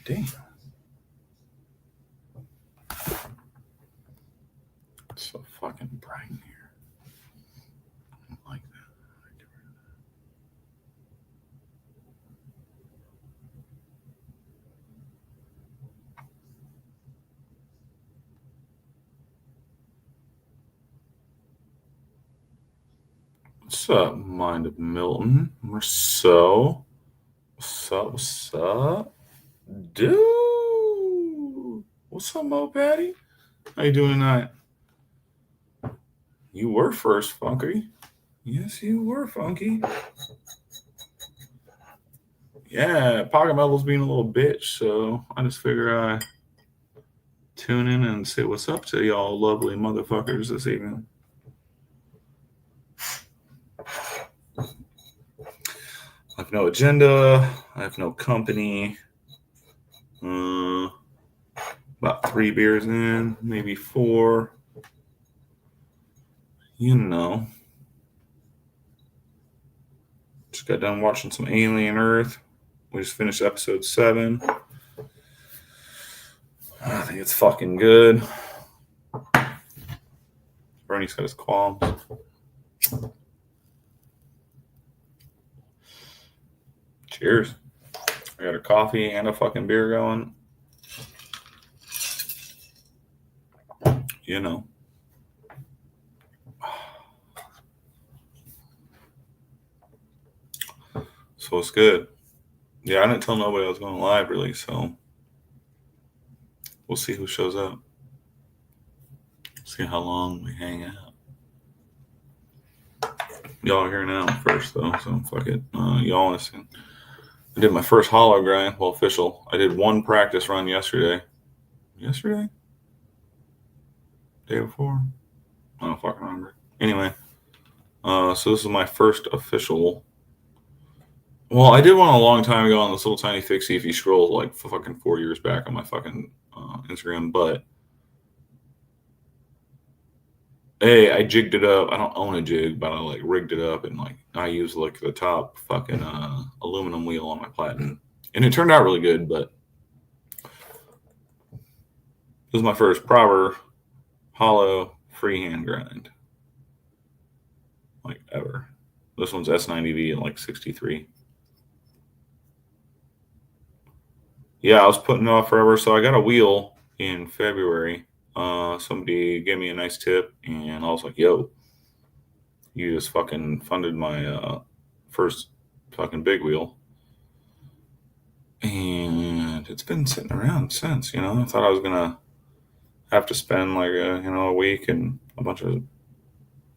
damn. It's so fucking bright in here. I don't like that. What's up, Mind of Milton? Marceau? What's up? What's up? Dude! What's up, Mo Patty? How you doing tonight? You were first, Funky. Yes, you were, Funky. Yeah, Pocket Metal's being a little bitch, so I just figure I tune in and say what's up to y'all lovely motherfuckers this evening. I have no agenda. I have no company. About 3 beers in, maybe 4. You know. Just got done watching some Alien Earth. We just finished episode 7. I think it's fucking good. Bernie's got his qualms. Cheers. I got a coffee and a fucking beer going. You know. So it's good. Yeah, I didn't tell nobody I was going live really, so we'll see who shows up. See how long we hang out. Y'all are here now first though, so fuck it. Y'all listen. I did my first hollow grind, well official. I did 1 practice run yesterday. Yesterday? Day before? I don't fucking remember. Anyway, so this is my first official. Well, I did one a long time ago on this little tiny fixie if you scroll like fucking 4 years back on my fucking Instagram, but hey, I jigged it up. I don't own a jig, but I like rigged it up and like I used like the top fucking aluminum wheel on my platinum, and it turned out really good. But this is my first proper hollow freehand grind, like ever. This one's S90V and like 63. Yeah, I was putting it off forever, so I got a wheel in February. Somebody gave me a nice tip, and I was like, "Yo, you just fucking funded my first fucking big wheel." And it's been sitting around since, you know. I thought I was gonna have to spend like a week and a bunch of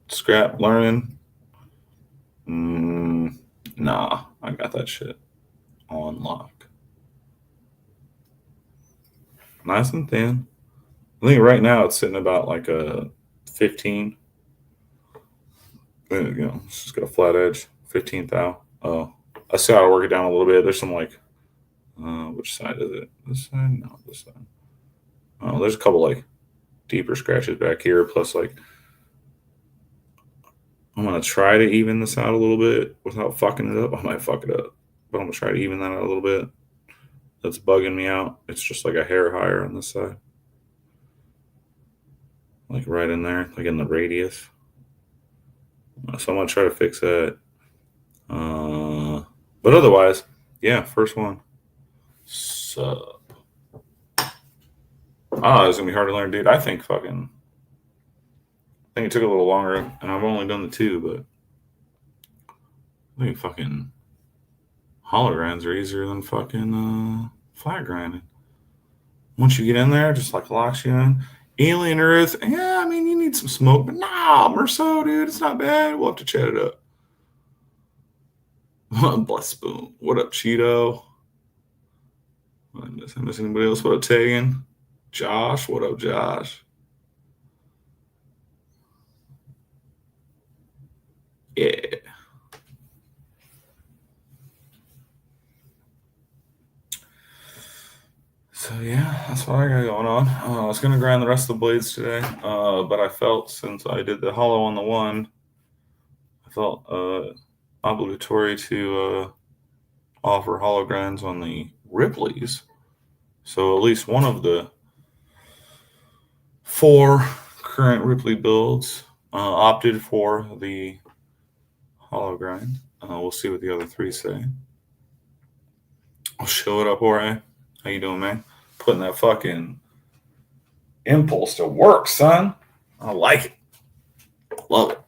scrap learning. Nah, I got that shit on lock. Nice and thin. I think right now it's sitting about like a 15. It's just got a flat edge, 15 thou. Oh, I still gotta work it down a little bit. There's some like, which side is it? This side? No, this side. Oh, there's a couple like deeper scratches back here. Plus, like, I'm gonna try to even this out a little bit without fucking it up. I might fuck it up, but I'm gonna try to even that out a little bit. That's bugging me out. It's just like a hair higher on this side, like right in there, like in the radius. So I'm gonna try to fix that. But otherwise, yeah, first one. Sup. It's gonna be hard to learn, dude. I think it took a little longer, and I've only done the 2, but I think fucking hollow grinds are easier than fucking flat grinding. Once you get in there, just like locks you in. Alien Earth, yeah, I mean, you need some smoke, but nah, Merceau, dude, it's not bad. We'll have to chat it up. Bless Spoon. What up, Cheeto? I miss anybody else? What up, Tegan? Josh, what up, Josh? Yeah. So yeah, that's what I got going on. I was gonna grind the rest of the blades today, but I felt since I did the hollow on the 1, I felt obligatory to offer hollow grinds on the Ripley's. So at least one of the 4 current Ripley builds opted for the hollow grind. We'll see what the other 3 say. I'll show it up, Jorge. How you doing, man? Putting that fucking impulse to work, son. I like it. Love it.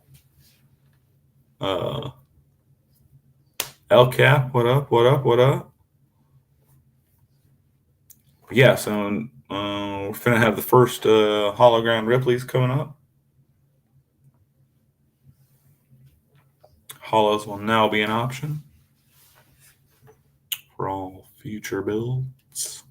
El Cap, what up? What up? What up? Yeah, so we're finna have the first hologram Ripley's coming up. Hollows will now be an option for all future builds.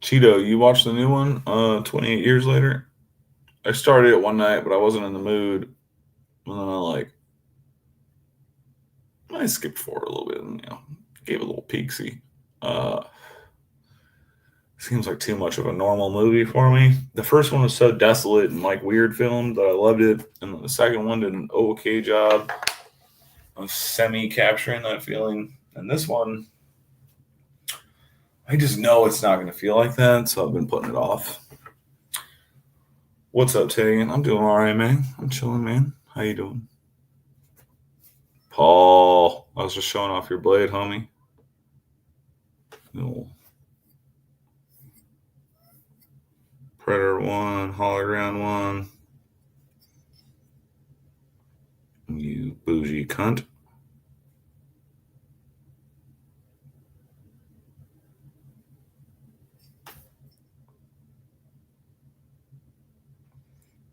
Cheeto, you watched the new one, 28 years later? I started it one night, but I wasn't in the mood. And then I skipped forward a little bit and, gave it a little peeksy. Seems like too much of a normal movie for me. The first one was so desolate and weird filmed that I loved it. And the second one did an okay job of semi-capturing that feeling. And this one, I just know it's not going to feel like that, so I've been putting it off. What's up, Tagan? I'm doing all right, man. I'm chilling, man. How you doing? Paul, I was just showing off your blade, homie. Little Predator 1, Hologram 1. You bougie cunt.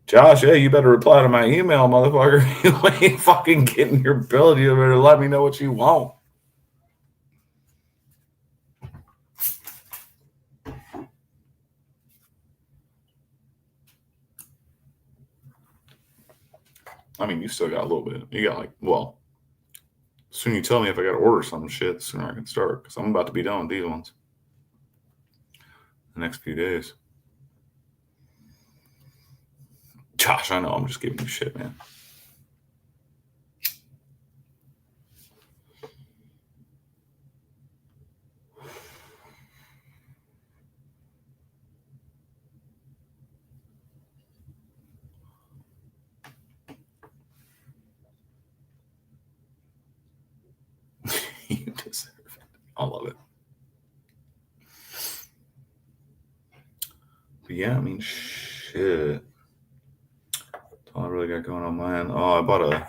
Josh, hey, you better reply to my email, motherfucker. You ain't fucking getting your bill. You better let me know what you want. I mean, you still got a little bit. You got soon you tell me if I got to order some shit, the sooner I can start. Because I'm about to be done with these ones the next few days. Josh, I know I'm just giving you shit, man. You deserve it. I love it. But yeah, I mean, shit. That's all I really got going on my end. Oh, I bought a.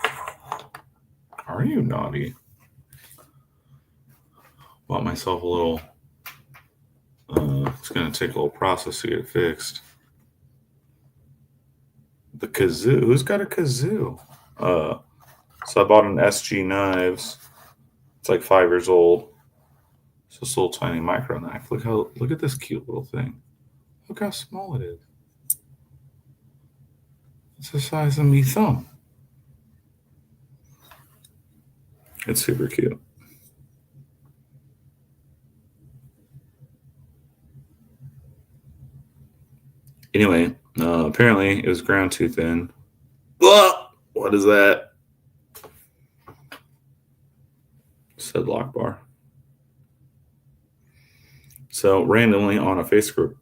Are you naughty? Bought myself a little. It's going to take a little process to get it fixed. The kazoo. Who's got a kazoo? So I bought an SG Knives. It's like 5 years old. It's this little tiny micro knife. Look at this cute little thing. Look how small it is. It's the size of me thumb. It's super cute. Anyway, apparently it was ground too thin. What is that? Said lock bar. So randomly on a Facebook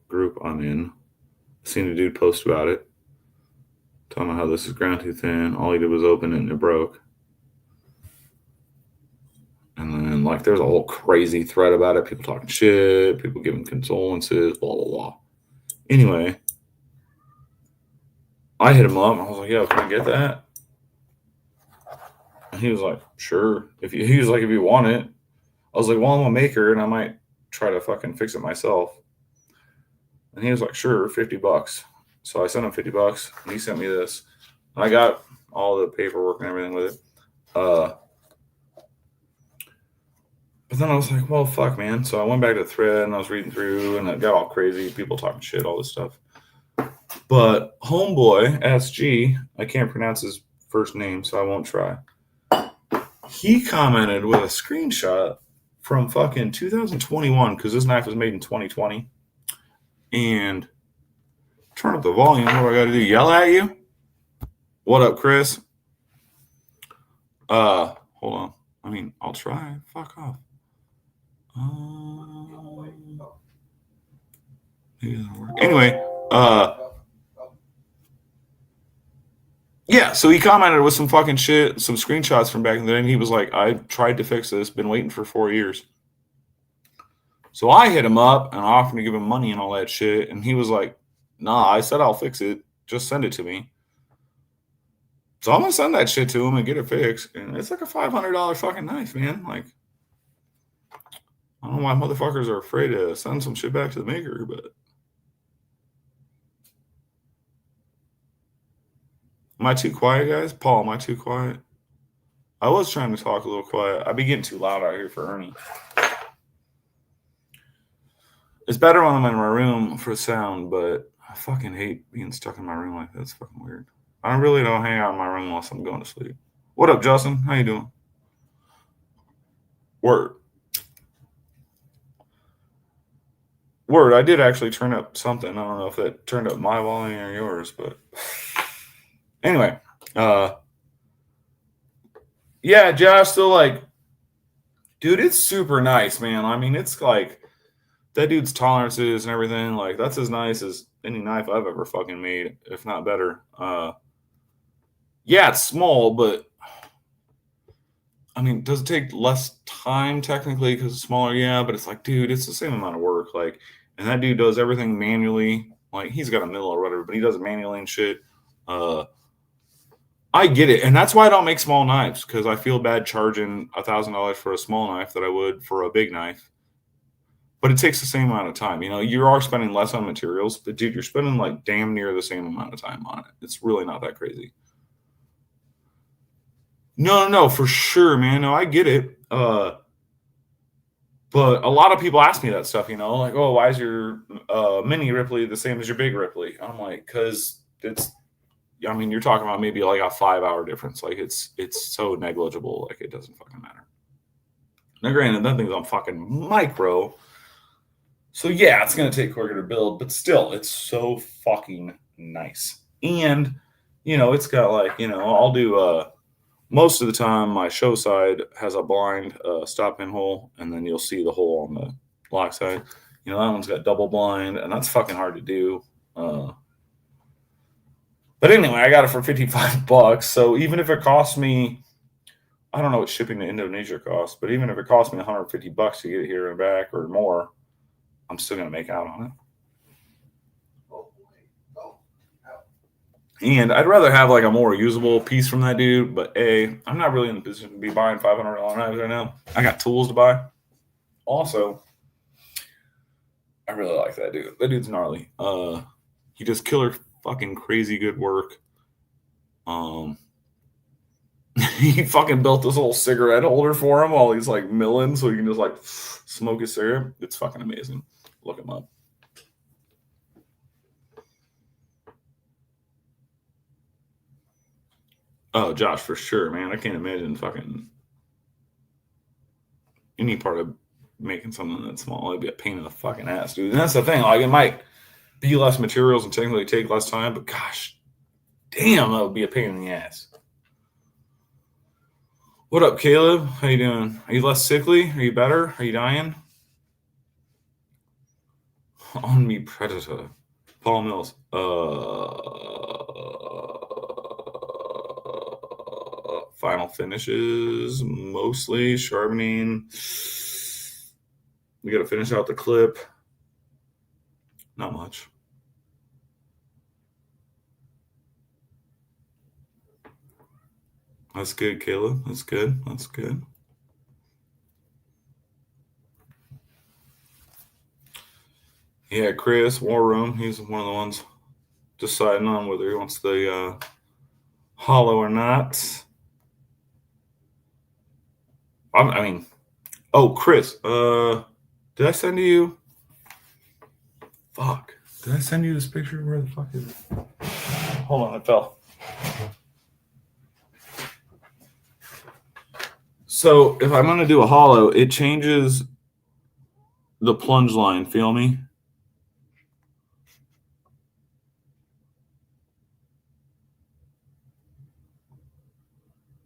group I'm in, seen a dude post about it, talking about how this is ground too thin. All he did was open it and it broke. And then there's a whole crazy thread about it. People talking shit, people giving condolences, blah blah blah. Anyway, I hit him up. I was like, "Yo, can I get that?" And he was like, "Sure." He was like, "If you want it," I was like, "Well, I'm a maker, and I might try to fucking fix it myself." And he was like, "Sure, $50." So I sent him $50, and he sent me this. And I got all the paperwork and everything with it. But then I was like, well, fuck, man. So I went back to the thread and I was reading through and it got all crazy. People talking shit, all this stuff. But homeboy, SG, I can't pronounce his first name, so I won't try. He commented with a screenshot from fucking 2021, because this knife was made in 2020. And Turn up the volume. What do I got to do? Yell at you? What up, Chris? Hold on. I mean, I'll try. Fuck off. Anyway, yeah, so he commented with some fucking shit, some screenshots from back in the day, and he was like, I tried to fix this, been waiting for 4 years. So I hit him up and offered to give him money and all that shit, and he was like, nah, I said I'll fix it. Just send it to me. So I'm gonna send that shit to him and get it fixed. And it's like a $500 fucking knife, man. Like, I don't know why motherfuckers are afraid to send some shit back to the maker, but am I too quiet, guys? Paul, am I too quiet? I was trying to talk a little quiet. I be getting too loud out here for Ernie. It's better when I'm in my room for sound, but I fucking hate being stuck in my room like that. It's fucking weird. I really don't hang out in my room unless I'm going to sleep. What up, Justin? How you doing? Word. I did actually turn up something. I don't know if that turned up my volume or yours, but anyway. Yeah, Josh, still like, dude, it's super nice, man. I mean, it's like that dude's tolerances and everything, like that's as nice as any knife I've ever fucking made, if not better. Yeah, it's small, but I mean, does it take less time technically because it's smaller? Yeah, but it's like, dude, it's the same amount of work. Like, and that dude does everything manually. Like, he's got a mill or whatever, but he does it manually and shit. I get it, and that's why I don't make small knives, because I feel bad charging $1,000 for a small knife that I would for a big knife. But it takes the same amount of time. You know, you are spending less on materials, but dude, you're spending like damn near the same amount of time on it. It's really not that crazy. No, for sure, man. No, I get it. But a lot of people ask me that stuff, you know, like, oh, why is your mini Ripley the same as your big Ripley? I'm like, because it's, I mean, you're talking about maybe like a 5-hour difference. Like it's so negligible, like it doesn't fucking matter. Now, granted, that thing's on fucking micro, so yeah, it's gonna take quicker to build, but still, it's so fucking nice. And you know, it's got like, you know, I'll do most of the time my show side has a blind stop pin hole, and then you'll see the hole on the lock side. You know, that one's got double blind, and that's fucking hard to do. But anyway, I got it for $55. So even if it costs me, I don't know what shipping to Indonesia costs, but even if it costs me $150 to get it here and back or more, I'm still gonna make out on it. And I'd rather have like a more usable piece from that dude. But I'm not really in the position to be buying $500 knives right now. I got tools to buy. Also, I really like that dude. That dude's gnarly. He does killer fucking crazy good work. He fucking built this little cigarette holder for him while he's like milling, so he can just like smoke his cigarette. It's fucking amazing. Look him up. Oh, Josh, for sure, man. I can't imagine fucking any part of making something that small. It'd be a pain in the fucking ass, dude. And that's the thing. Like, it might be less materials and technically take less time, but gosh, damn, that would be a pain in the ass. What up, Caleb? How you doing? Are you less sickly? Are you better? Are you dying? On me, Predator. Paul Mills. Final finishes, mostly sharpening. We got to finish out the clip. Not much. That's good, Caleb. That's good. That's good. Yeah, Chris, War Room. He's one of the ones deciding on whether he wants the hollow or not. I mean, oh, Chris, did I send you? Fuck. Did I send you this picture? Where the fuck is it? Hold on, it fell. So if I'm going to do a hollow, it changes the plunge line. Feel me?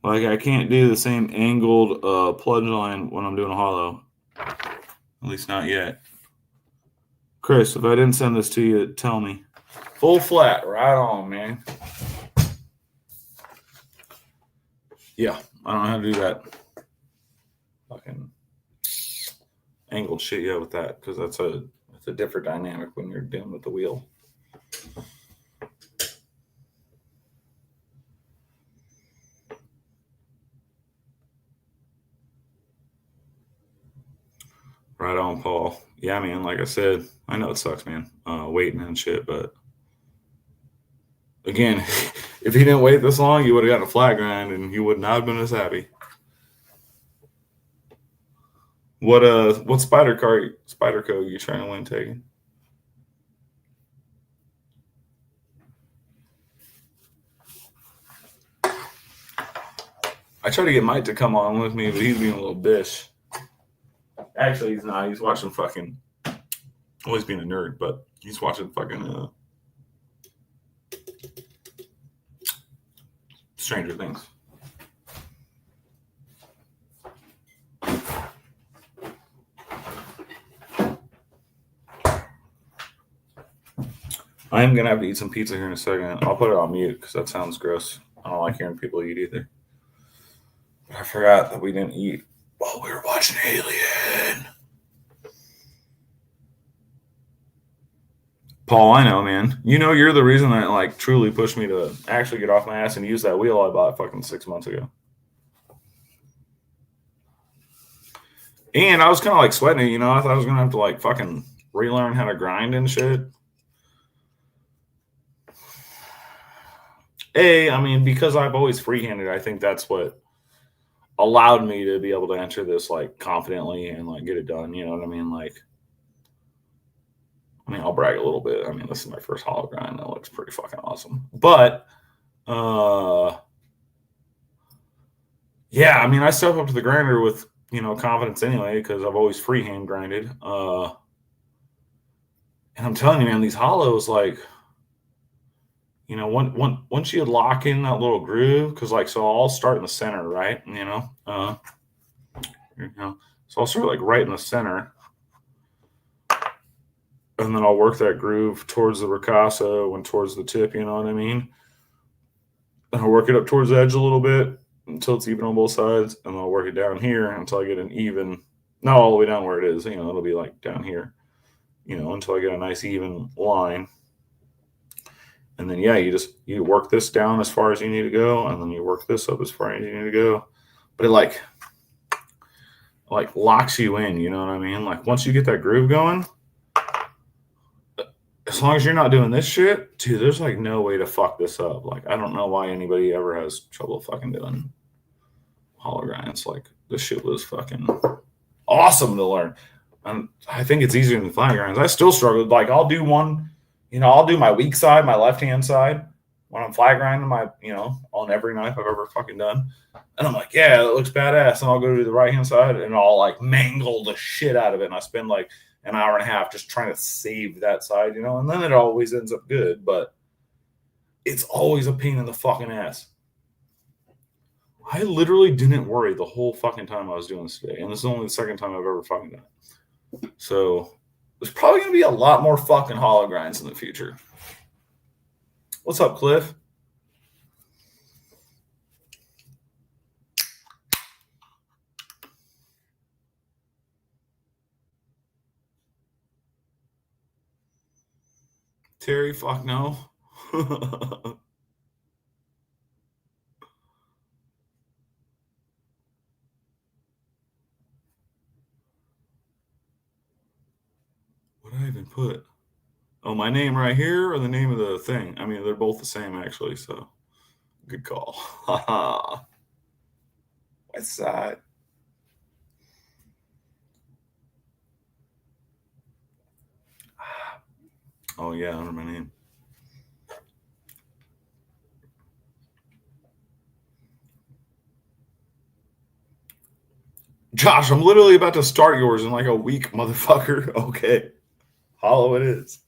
Like, I can't do the same angled plunge line when I'm doing a hollow. At least not yet. Chris, if I didn't send this to you, tell me. Full flat, right on, man. Yeah, I don't know how to do that fucking angled shit yet with that, because that's a different dynamic when you're dealing with the wheel. Right on, Paul. Yeah, man, like I said, I know it sucks, man, waiting and shit, but again, if you didn't wait this long, you would have gotten a flat grind and you would not have been as happy. What spider code you trying to win taking? I tried to get Mike to come on with me, but he's being a little bitch. Actually, he's not. He's watching fucking. Always being a nerd, but he's watching fucking Stranger Things. I am gonna have to eat some pizza here in a second. I'll put it on mute because that sounds gross. I don't like hearing people eat either. But I forgot that we didn't eat while we were watching Alien. Paul, I know, man. You know, you're the reason that like truly pushed me to actually get off my ass and use that wheel I bought fucking 6 months ago. And I was kind of like sweating it, you know. I thought I was gonna have to like fucking relearn how to grind and shit. I mean, because I've always freehanded, I think that's what allowed me to be able to enter this like confidently and like get it done. You know what I mean? Like, I mean, I'll brag a little bit. I mean, this is my first hollow grind. That looks pretty fucking awesome. But, yeah, I mean, I step up to the grinder with, you know, confidence anyway, because I've always freehand grinded. And I'm telling you, man, these hollows, like, you know, once you lock in that little groove, because like, so I'll start in the center, right? You know, so I'll start like right in the center, and then I'll work that groove towards the ricasso and towards the tip. You know what I mean? And I'll work it up towards the edge a little bit until it's even on both sides, and then I'll work it down here until I get an even, not all the way down where it is. You know, it'll be like down here. You know, until I get a nice even line. And then yeah, you work this down as far as you need to go, and then you work this up as far as you need to go. But it like locks you in, you know what I mean? Like once you get that groove going, as long as you're not doing this shit, dude, there's like no way to fuck this up. Like I don't know why anybody ever has trouble fucking doing hollow grinds. Like this shit was fucking awesome to learn. And I think it's easier than flat grinds. I still struggle. Like I'll do one, you know, I'll do my weak side, my left hand side when I'm flat grinding my, you know, on every knife I've ever fucking done. And I'm like, yeah, that looks badass. And I'll go to the right hand side and I'll like mangle the shit out of it. And I spend like an hour and a half just trying to save that side, you know, and then it always ends up good, but it's always a pain in the fucking ass. I literally didn't worry the whole fucking time I was doing this today. And this is only the second time I've ever fucking done it. So there's probably going to be a lot more fucking hollow grinds in the future. What's up, Cliff? Terry, fuck no. What did I even put? Oh, my name right here or the name of the thing? I mean, they're both the same, actually, so good call. West Side. Oh, yeah, under my name. Josh, I'm literally about to start yours in like a week, motherfucker. Okay. Hollow it is.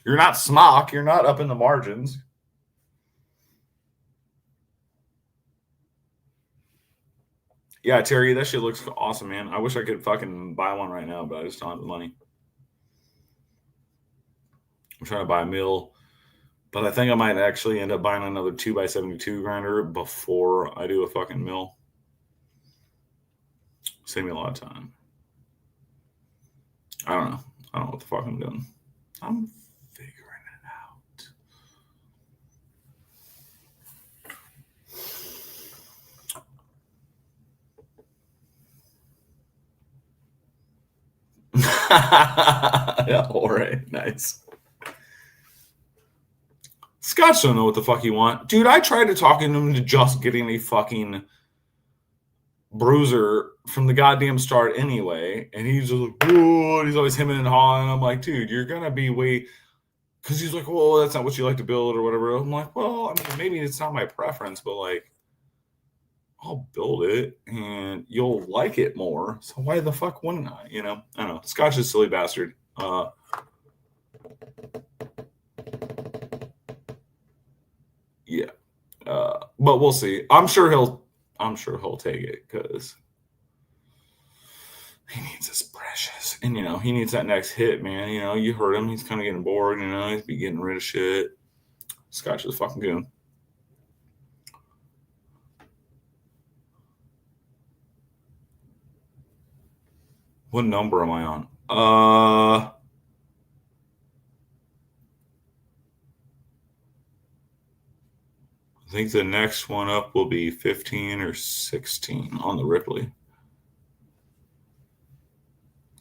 You're not smock. You're not up in the margins. Yeah, Terry, that shit looks awesome, man. I wish I could fucking buy one right now, but I just don't have the money. I'm trying to buy a mill, but I think I might actually end up buying another 2x72 grinder before I do a fucking mill. Save me a lot of time. I don't know. I don't know what the fuck I'm doing. I'm figuring it out. Yeah, all right, nice. Scotch don't know what the fuck he want. Dude, I tried to talk him to just getting a fucking bruiser from the goddamn start anyway, and he's just like, oh, he's always hemming and hawing. I'm like, dude, you're gonna be way, because he's like, well, that's not what you like to build or whatever. I'm like, well, I mean, maybe it's not my preference, but like, I'll build it and you'll like it more. So why the fuck wouldn't I? You know, I don't know. Scotch is a silly bastard. Yeah, but we'll see. I'm sure he'll take it because he needs his precious, and you know he needs that next hit, man. You know, you heard him; he's kind of getting bored. You know, he's be getting rid of shit. Scotch is a fucking goon. What number am I on? I think the next one up will be 15 or 16 on the Ripley.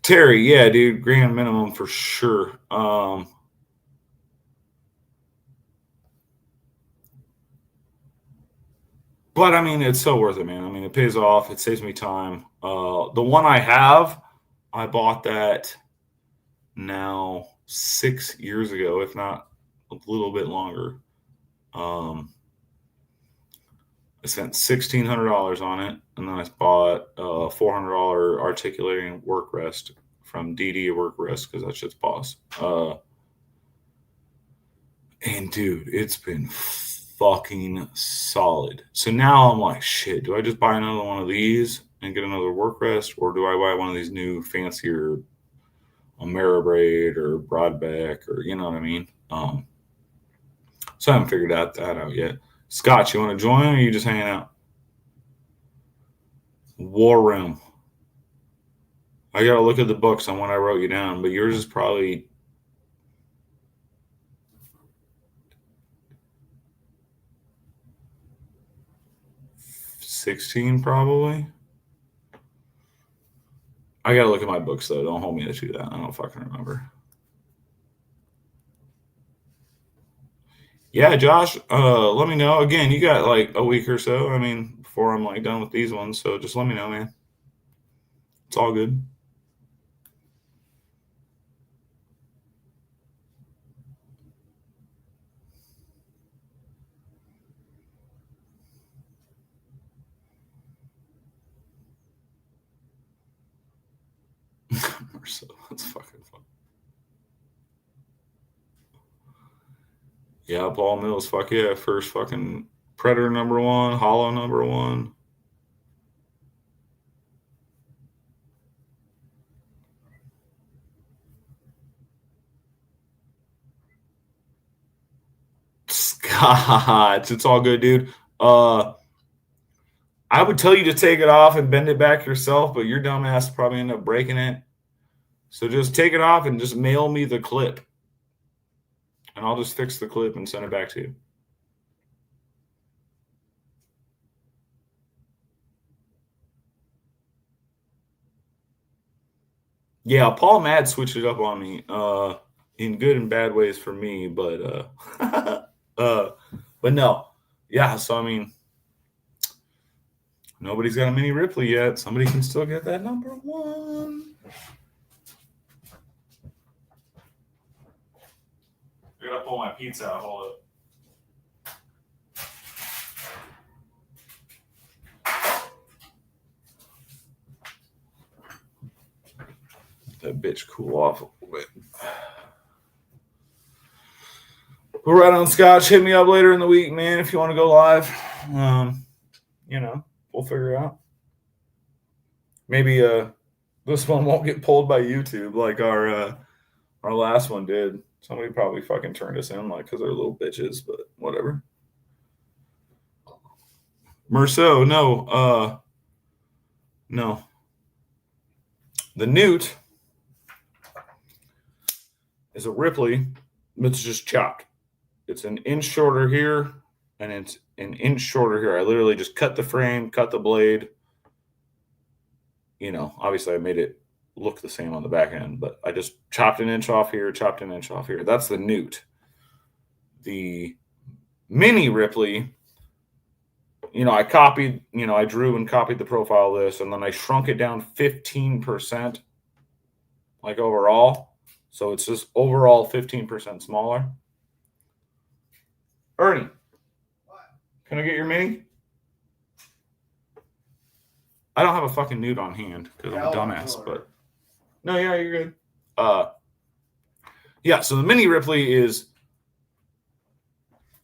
Terry, yeah, dude, grand minimum for sure. But I mean, it's so worth it, man. I mean, it pays off. It saves me time. The one I have, I bought that now 6 years ago, if not a little bit longer. I spent $1,600 on it, and then I bought a $400 articulating work rest from DD Work Rest because that shit's boss. And dude, it's been fucking solid. So now I'm like, shit, do I just buy another one of these and get another work rest, or do I buy one of these new fancier Ameribraid or Broadback, or you know what I mean? So I haven't figured that out yet. Scott, you want to join, or are you just hanging out? War Room. I gotta look at the books on when I wrote you down, but yours is probably 16, probably. I gotta look at my books though. Don't hold me to that. I don't fucking remember. Yeah, Josh. Let me know. Again, you got like a week or so. I mean, before I'm like done with these ones, so just let me know, man. It's all good. So that's fucking fun. Yeah, Paul Mills. Fuck yeah, first fucking Predator #1, Hollow #1. Scotch. It's all good, dude. I would tell you to take it off and bend it back yourself, but your dumbass probably end up breaking it. So just take it off and just mail me the clip, and I'll just fix the clip and send it back to you. Yeah, Paul Mad switched it up on me, in good and bad ways for me, but but no, yeah. So I mean, nobody's got a mini Ripley yet. Somebody can still get that #1. I gotta pull my pizza out. Hold up. That bitch cool off a little bit. But right on, Scotch. Hit me up later in the week, man, if you want to go live. You know, we'll figure it out. Maybe this one won't get pulled by YouTube like our last one did. Somebody probably fucking turned us in like because they're little bitches, but whatever. Merceau, no. The Newt is a Ripley that's just chopped. It's an inch shorter here, and it's an inch shorter here. I literally just cut the frame, cut the blade. Obviously I made it look the same on the back end, but I just chopped an inch off here, chopped an inch off here. That's the Newt. The Mini Ripley, I drew and copied the profile of this, and then I shrunk it down 15%, like overall. So it's just overall 15% smaller. Ernie, can I get your Mini? I don't have a fucking Newt on hand because I'm a dumbass, but no, yeah, you're good. Yeah, so the Mini Ripley is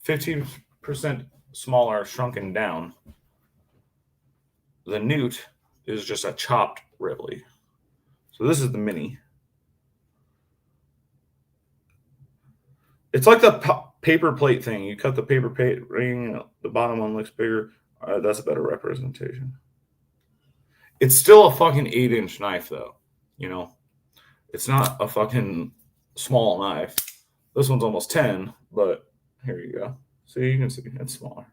15% smaller, shrunken down. The Newt is just a chopped Ripley. So this is the Mini. It's like the paper plate thing. You cut the paper plate ring, the bottom one looks bigger. That's a better representation. It's still a fucking 8-inch knife, though. It's not a fucking small knife. This one's almost 10, but here you go. See, you can see it's smaller.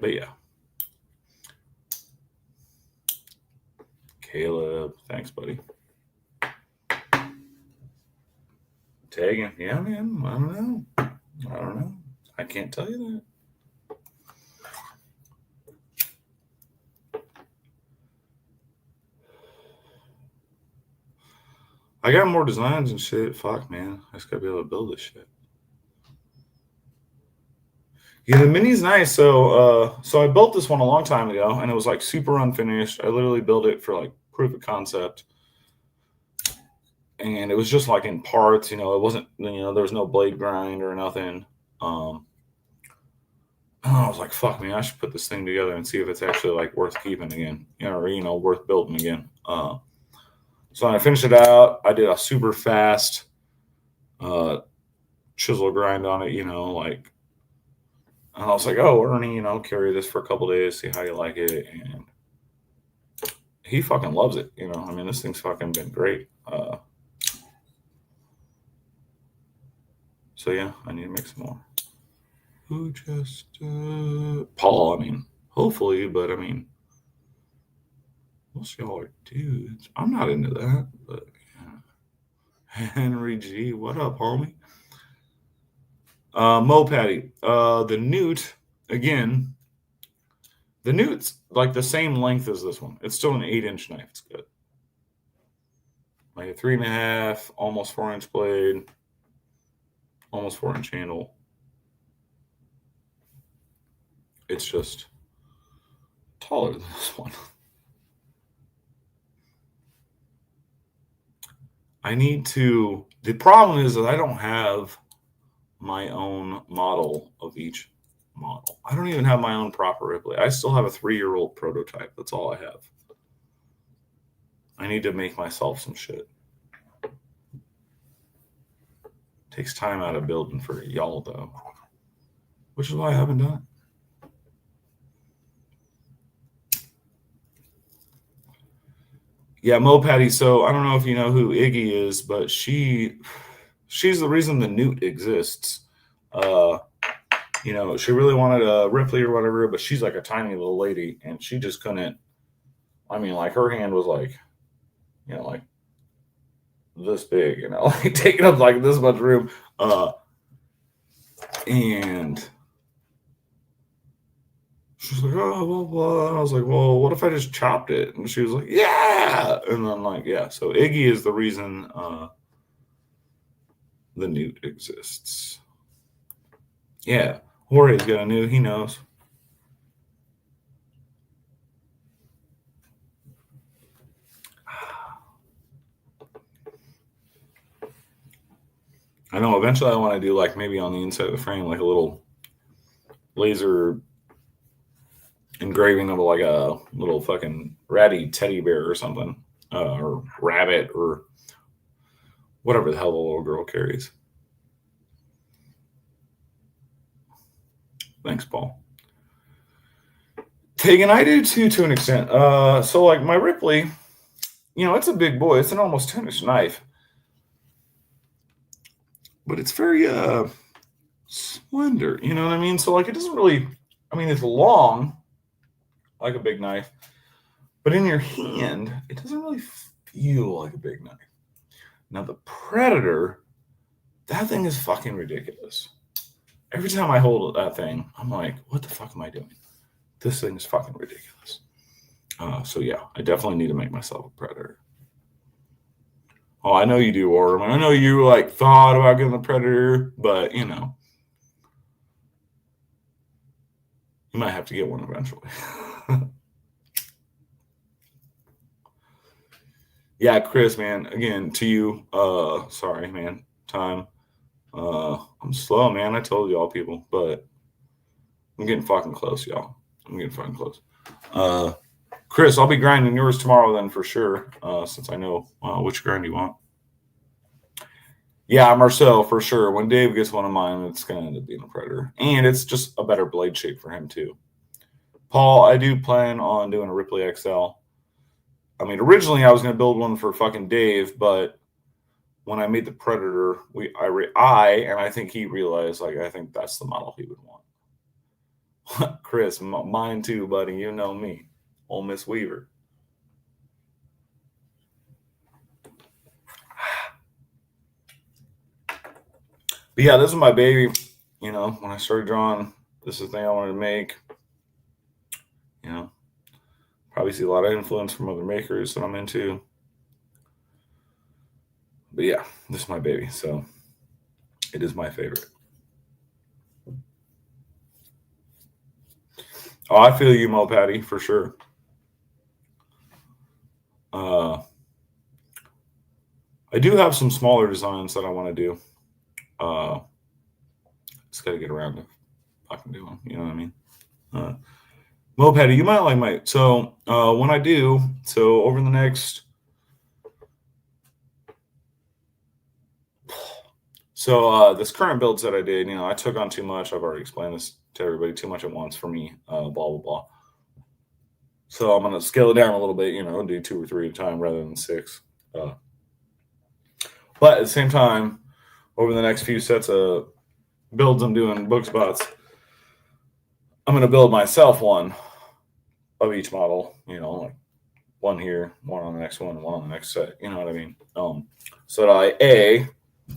But yeah. Caleb, thanks, buddy. Tagging. Yeah, man. I don't know. I can't tell you that. I got more designs and shit. Fuck, man. I just gotta be able to build this shit. Yeah, the Mini's nice. So I built this one a long time ago, and it was like super unfinished. I literally built it for like proof of concept, and it was just like in parts. It wasn't. There was no blade grind or nothing. I was like, fuck, man, I should put this thing together and see if it's actually like worth keeping again, or worth building again. So I finished it out. I did a super fast chisel grind on it, like. And I was like, oh, Ernie, carry this for a couple days, see how you like it. And he fucking loves it. This thing's fucking been great. So yeah, I need to make some more. Who just Paul? Hopefully, but most y'all are dudes. I'm not into that, but yeah. Henry G, what up, homie? Mo Patty, the Newt again. The Newt's like the same length as this one. It's still an 8-inch knife. It's good. Like a 3.5, almost 4-inch blade, almost 4-inch handle. It's just taller than this one. The problem is that I don't have my own model of each model. I don't even have my own proper Ripley. I still have a 3-year-old prototype. That's all I have. I need to make myself some shit. Takes time out of building for y'all, though, which is why I haven't done it. Yeah, Mo Patty. So I don't know if you know who Iggy is, but she's the reason the Newt exists. She really wanted a Ripley or whatever, but she's like a tiny little lady, and she just couldn't. Like her hand was like, like this big, like taking up like this much room. And she's like, oh, blah, blah. And I was like, well, what if I just chopped it? And she was like, yeah. And then like, yeah. So Iggy is the reason the Newt exists. Yeah. Jorge's got a Newt. He knows. I know eventually I want to do like maybe on the inside of the frame, like a little laser engraving of like a little fucking ratty teddy bear or something, or rabbit or whatever the hell the little girl carries. Thanks, Paul. Tegan, I do too, to an extent. So like my Ripley, it's a big boy. It's an almost 10-inch knife, but it's very slender. You know what I mean? So like it doesn't really. I mean, it's long, like a big knife, but in your hand, it doesn't really feel like a big knife. Now the Predator, that thing is fucking ridiculous. Every time I hold that thing, I'm like, what the fuck am I doing? This thing is fucking ridiculous. So yeah, I definitely need to make myself a Predator. Oh, I know you do, Orm. I know you like thought about getting the Predator, but you might have to get one eventually. Yeah, Chris, man. Again, to you. Sorry, man. Time. I'm slow, man. I told y'all people, but I'm getting fucking close, y'all. I'm getting fucking close. Chris, I'll be grinding yours tomorrow then for sure. Since I know which grind you want. Yeah, Marcel, for sure. When Dave gets one of mine, it's going to end up being a Predator. And it's just a better blade shape for him, too. Paul, I do plan on doing a Ripley XL. I mean, originally I was going to build one for fucking Dave, but when I made the Predator, and I think he realized, like, I think that's the model he would want. Chris, mine too, buddy. You know me. Old Miss Weaver. But yeah, this is my baby. When I started drawing, this is the thing I wanted to make. Probably see a lot of influence from other makers that I'm into. But yeah, this is my baby, so it is my favorite. Oh, I feel you, Mo Patty, for sure. I do have some smaller designs that I want to do. Just got to get around to fucking do them. You know what I mean? Mo Patty, you might like my. So when I do, so over the next. So this current builds that I did, I took on too much. I've already explained this to everybody. Too much at once for me. Blah blah blah. So I'm gonna scale it down a little bit. Do 2 or 3 at a time rather than 6. But at the same time, over the next few sets of builds I'm doing book spots, I'm gonna build myself one of each model. Like one here, one on the next one on the next set. You know what I mean? So that I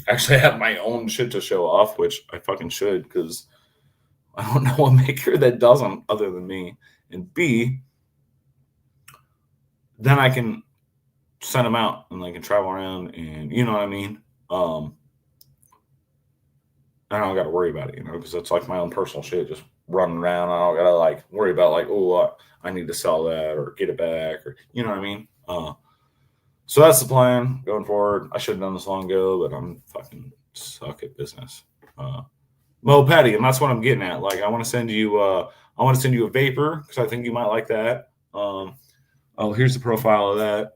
actually have my own shit to show off, which I fucking should, because I don't know a maker that doesn't other than me. And B, then I can send them out and I can travel around, and you know what I mean? I don't got to worry about it, because it's like my own personal shit, just running around. I don't got to like worry about like, oh, I need to sell that or get it back, or you know what I mean? So that's the plan going forward. I should have done this long ago, but I'm fucking suck at business. Mo Patty, and that's what I'm getting at. Like, I want to send you a vapor because I think you might like that. Here's the profile of that.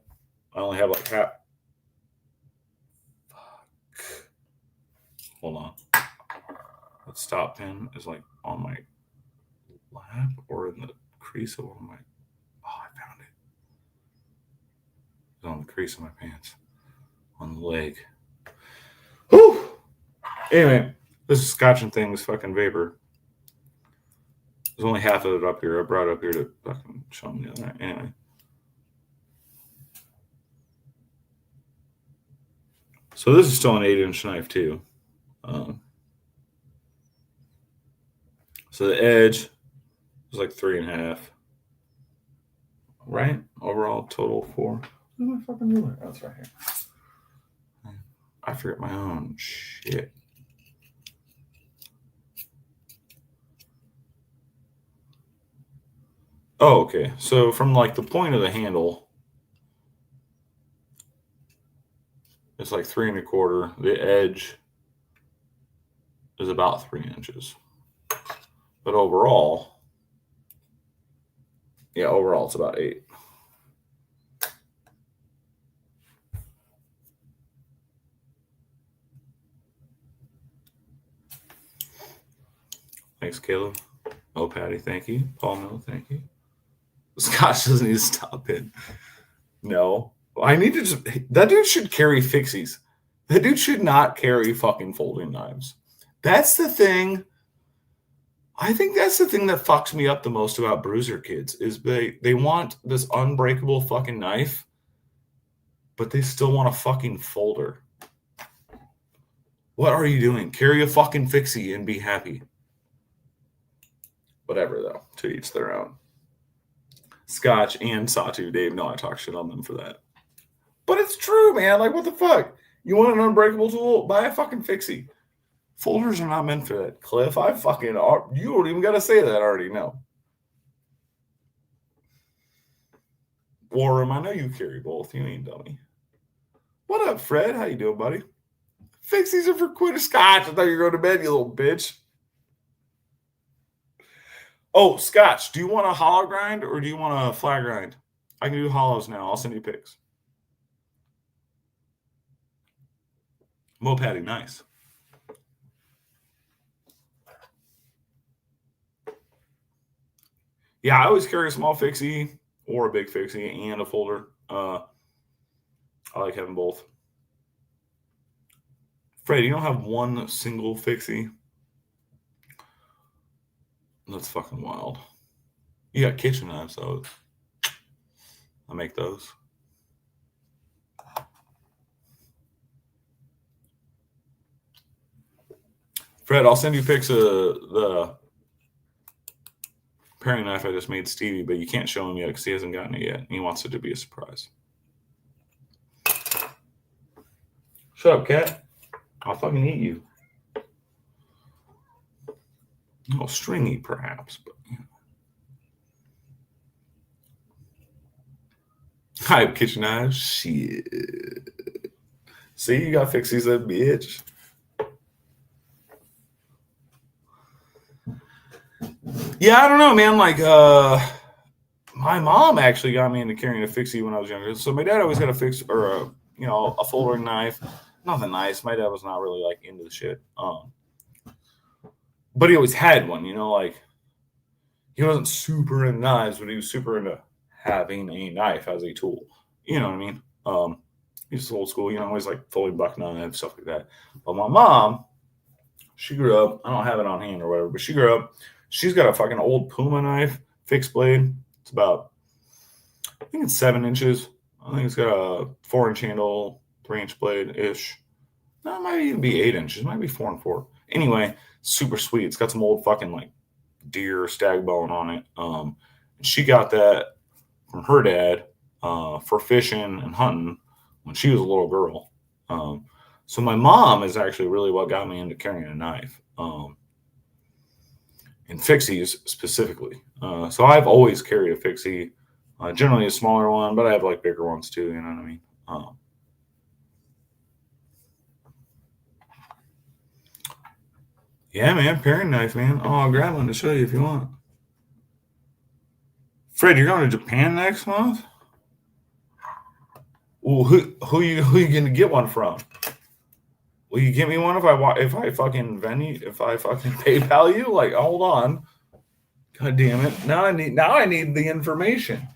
I only have like half. Fuck. Hold on. The stop pin is like on my lap or in the crease of one of my. Oh, I found it. It's on the crease of my pants, on the leg. Whew. Anyway, this scotching thing is fucking vapor. There's only half of it up here. I brought it up here to fucking show them the other night. Anyway. So this is still an 8-inch knife too. So the edge is like 3.5. Right? Overall total 4. Where's my fucking ruler? Oh, it's right here. I forget my own shit. Oh, okay. So from like the point of the handle, it's like 3.25. The edge is about 3 inches. But overall, Yeah, overall it's about 8. Thanks, Caleb. Oh, Patty, thank you. Paul Mill, thank you. Scotch doesn't need to stop it. No. I need to just. That dude should carry fixies. That dude should not carry fucking folding knives. That's the thing. I think that's the thing that fucks me up the most about bruiser kids is they want this unbreakable fucking knife, but they still want a fucking folder. What are you doing? Carry a fucking fixie and be happy. Whatever, though. To each their own. Scotch and Satu, Dave, no, I talk shit on them for that. But it's true, man. Like, what the fuck? You want an unbreakable tool? Buy a fucking fixie. Folders are not meant for that. Cliff, I fucking... You don't even got to say that. I already know. Warren, I know you carry both. You ain't dummy. What up, Fred? How you doing, buddy? Fixies are for quitter. Scotch, I thought you were going to bed, you little bitch. Oh, Scotch, do you want a hollow grind or do you want a flat grind? I can do hollows now. I'll send you pics. Mo Patty, nice. Yeah, I always carry a small fixie or a big fixie and a folder. I like having both. Fred, you don't have one single fixie? That's fucking wild. You got kitchen knives, though. I make those. Fred, I'll send you pics of the paring knife I just made Stevie, but you can't show him yet because he hasn't gotten it yet. He wants it to be a surprise. Shut up, cat. I'll fucking eat you. Oh, stringy, perhaps, but you know. I have kitchen knives. Shit. See, you got fixies, that bitch. Yeah, I don't know, man. Like, my mom actually got me into carrying a fixie when I was younger. So my dad always had a fix or a folding knife. Nothing nice. My dad was not really like into the shit. But he always had one. Like he wasn't super into knives, but he was super into having a knife as a tool. You know what I mean? He's old school. Always like folding buck knives, stuff like that. But my mom, she grew up. I don't have it on hand or whatever, but she grew up. She's got a fucking old Puma knife, fixed blade. It's about, I think it's 7 inches. I think it's got a 4-inch handle, 3-inch blade ish. No, it might even be 8 inches. It might be 4 and 4. Anyway, super sweet. It's got some old fucking like deer stag bone on it. And she got that from her dad for fishing and hunting when she was a little girl. So my mom is actually really what got me into carrying a knife. And fixies specifically. So I've always carried a fixie, generally a smaller one, but I have like bigger ones too. You know what I mean? Yeah, man, paring knife, man. Oh, I'll grab one to show you if you want. Fred, you're going to Japan next month? Well, who you gonna get one from? Will you get me one if I fucking PayPal you? Like, hold on. God damn it! Now I need the information.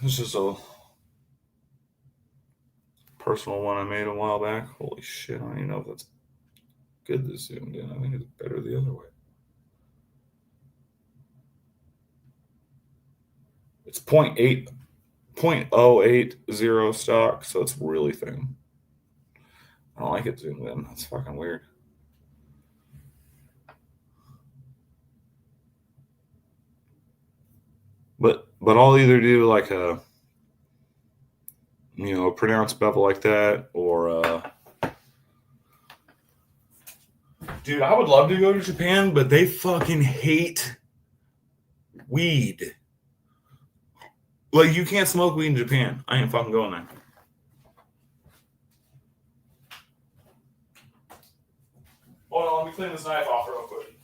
This is a personal one I made a while back. Holy shit! I don't even know if that's good to zoom in. I think it's better the other way. It's 0.80 stock, so it's really thin. I don't like it zoomed in. That's fucking weird. But I'll either do like a pronounced bevel like that, or dude, I would love to go to Japan, but they fucking hate weed. Like, you can't smoke weed in Japan. I ain't fucking going there. Hold on, let me clean this knife off real quick.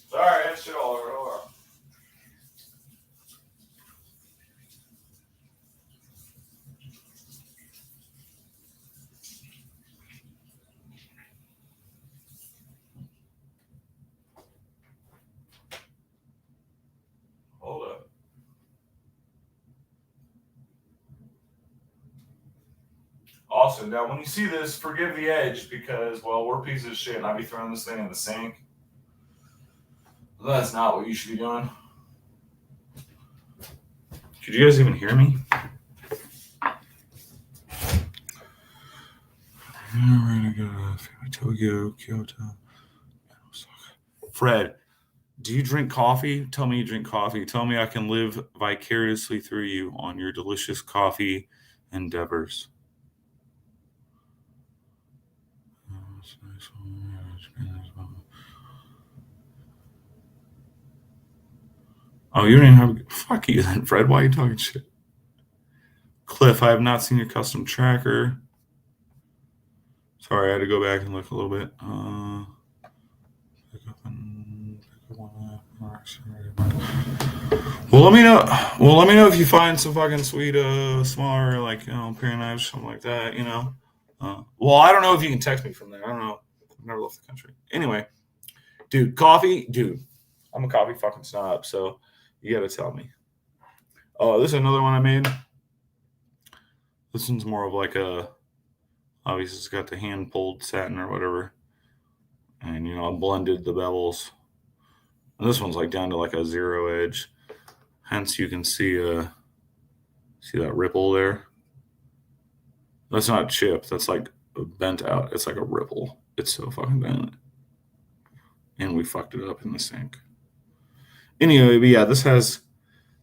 Sorry, that shit all over. Hold on. Hold up. Awesome. Now, when you see this, forgive the edge because, well, we're pieces of shit and I'd be throwing this thing in the sink. That's not what you should be doing. Could you guys even hear me? Tokyo, Kyoto. Fred, do you drink coffee? Tell me you drink coffee. Tell me I can live vicariously through you on your delicious coffee endeavors. Oh, you don't even have. Fuck you then, Fred. Why are you talking shit? Cliff, I have not seen your custom tracker. Sorry, I had to go back and look a little bit. Well, let me know. Well, let me know if you find some fucking sweet, smaller, like, pair knives, something like that. Well, I don't know if you can text me from there. I don't know. I've never left the country. Anyway, dude, coffee, dude. I'm a coffee fucking snob, so you got to tell me. Oh, this is another one I made. This one's more of like a. Obviously, it's got the hand pulled satin or whatever, and I blended the bevels. And this one's like down to like a 0 edge. Hence, you can see that ripple there. That's not chipped. That's like bent out. It's like a ripple. It's so fucking bent. And we fucked it up in the sink. Anyway, but yeah, this has.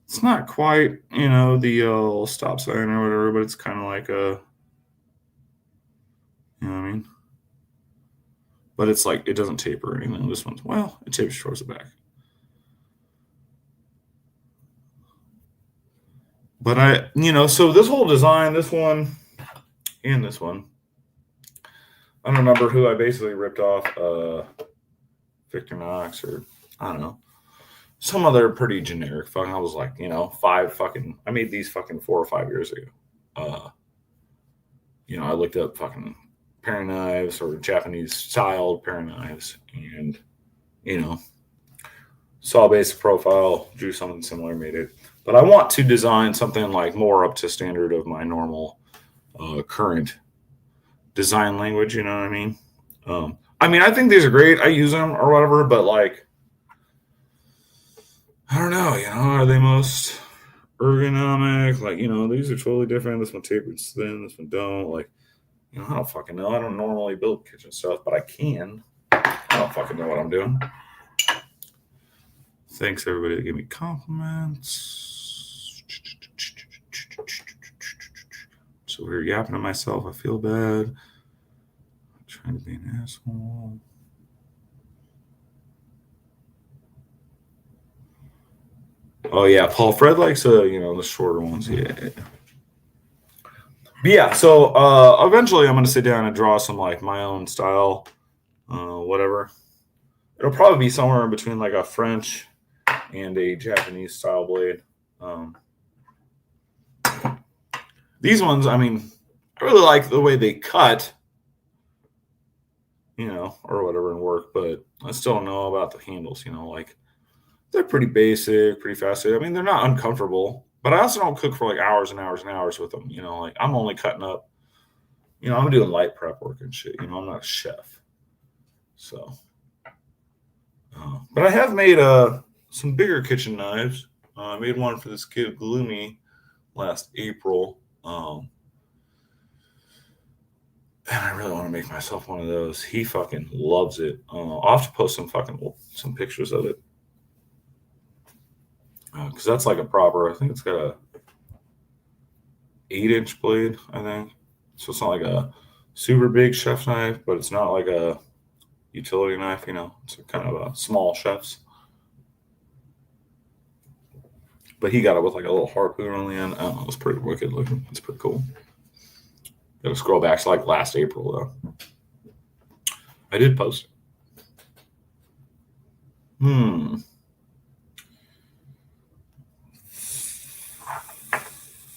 It's not quite, the stop sign or whatever, but it's kind of like a. You know what I mean? But it's like it doesn't taper or anything. This one's it tapers towards the back. But so this whole design, this one and this one, I don't remember who I basically ripped off, Victor Knox or I don't know, some other pretty generic fucking. I was like, I made these fucking 4 or 5 years ago. I looked up fucking pair of knives or Japanese styled pair of knives and, saw a basic profile, drew something similar, made it. But I want to design something like more up to standard of my normal current design language. You know what I mean? I think these are great. I use them or whatever, but like, I don't know. Are they most ergonomic? Like, these are totally different. This one tapers thin. This one don't. Like, I don't fucking know. I don't normally build kitchen stuff, but I can. I don't fucking know what I'm doing. Thanks everybody that gave me compliments. So we're yapping to myself. I feel bad. I'm trying to be an asshole. Oh yeah, Paul Fred likes the shorter ones. Yeah. But yeah, so eventually I'm gonna sit down and draw some like my own style, whatever. It'll probably be somewhere in between like a French and a Japanese style blade. These ones, I really like the way they cut, or whatever and work, but I still don't know about the handles, like they're pretty basic, pretty fast. They're not uncomfortable, but I also don't cook for like hours and hours and hours with them, like I'm only cutting up, I'm doing light prep work and shit, I'm not a chef. So, but I have made some bigger kitchen knives. I made one for this kid, Gloomy, last April. And I really want to make myself one of those. He fucking loves it. I'll have to post some pictures of it. Because that's like a proper, I think it's got a 8-inch blade, I think. So it's not like a super big chef's knife, but it's not like a utility knife, It's kind of a small chef's. But he got it with like a little harpoon on the end. I don't know, it was pretty wicked looking. It's pretty cool. Gotta scroll back to like last April though. I did post it.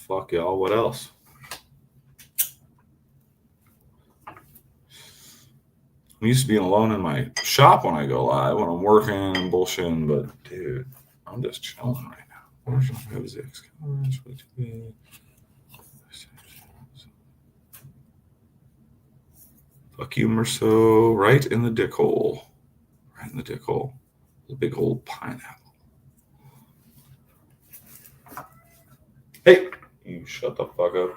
Fuck y'all. What else? I'm used to being alone in my shop when I go live, when I'm working and bullshitting, but dude, I'm just chilling right now. Where's my music? Fuck you, Merceau. Right in the dick hole. Right in the dick hole. The big old pineapple. Hey, you shut the fuck up.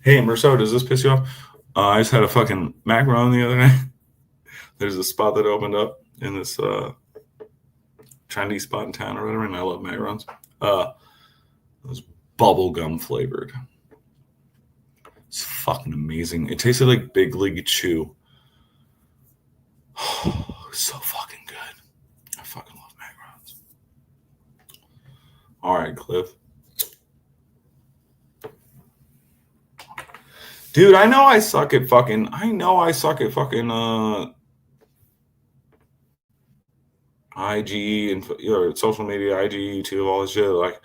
Hey, Merceau, does this piss you off? I just had a fucking macaron the other night. There's a spot that opened up in this Chinese spot in town or whatever, and I love macarons. It was bubblegum flavored. It's fucking amazing. It tasted like Big League Chew. So fucking good. I fucking love macarons. All right, Cliff. Dude, I know I suck at fucking IG and social media, IG, YouTube, all this shit. Like,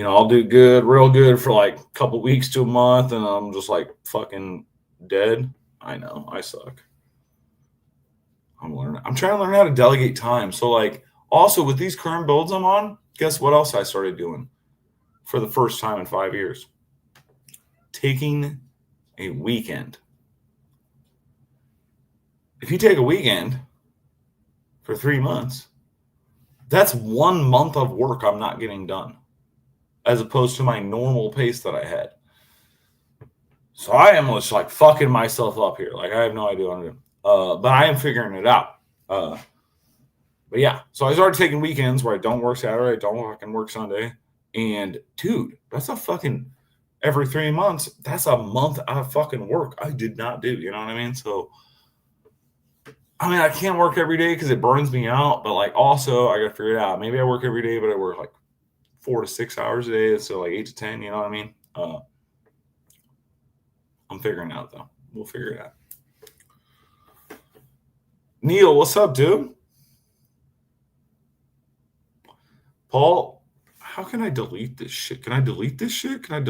I'll do good, real good for like a couple weeks to a month, and I'm just like fucking dead. I know, I suck. I'm trying to learn how to delegate time. So, like, also with these current builds I'm on, guess what else I started doing for the first time in 5 years? Taking a weekend. If you take a weekend for 3 months, that's 1 month of work I'm not getting done, as opposed to my normal pace that I had. So I am just like fucking myself up here. Like, I have no idea what I'm doing. But I am figuring it out. But yeah, so I started taking weekends where I don't work Saturday, I don't fucking work Sunday. And dude, that's a fucking every 3 months, that's a month of fucking work I did not do. You know what I mean? So, I mean, I can't work every day because it burns me out. But like, also, I got to figure it out. Maybe I work every day, but I work like 4 to 6 hours a day. So like 8 to 10. You know what I mean? I'm figuring it out though. We'll figure it out. Neil, what's up, dude? Paul, how can I delete this shit? Can I delete this shit? Can I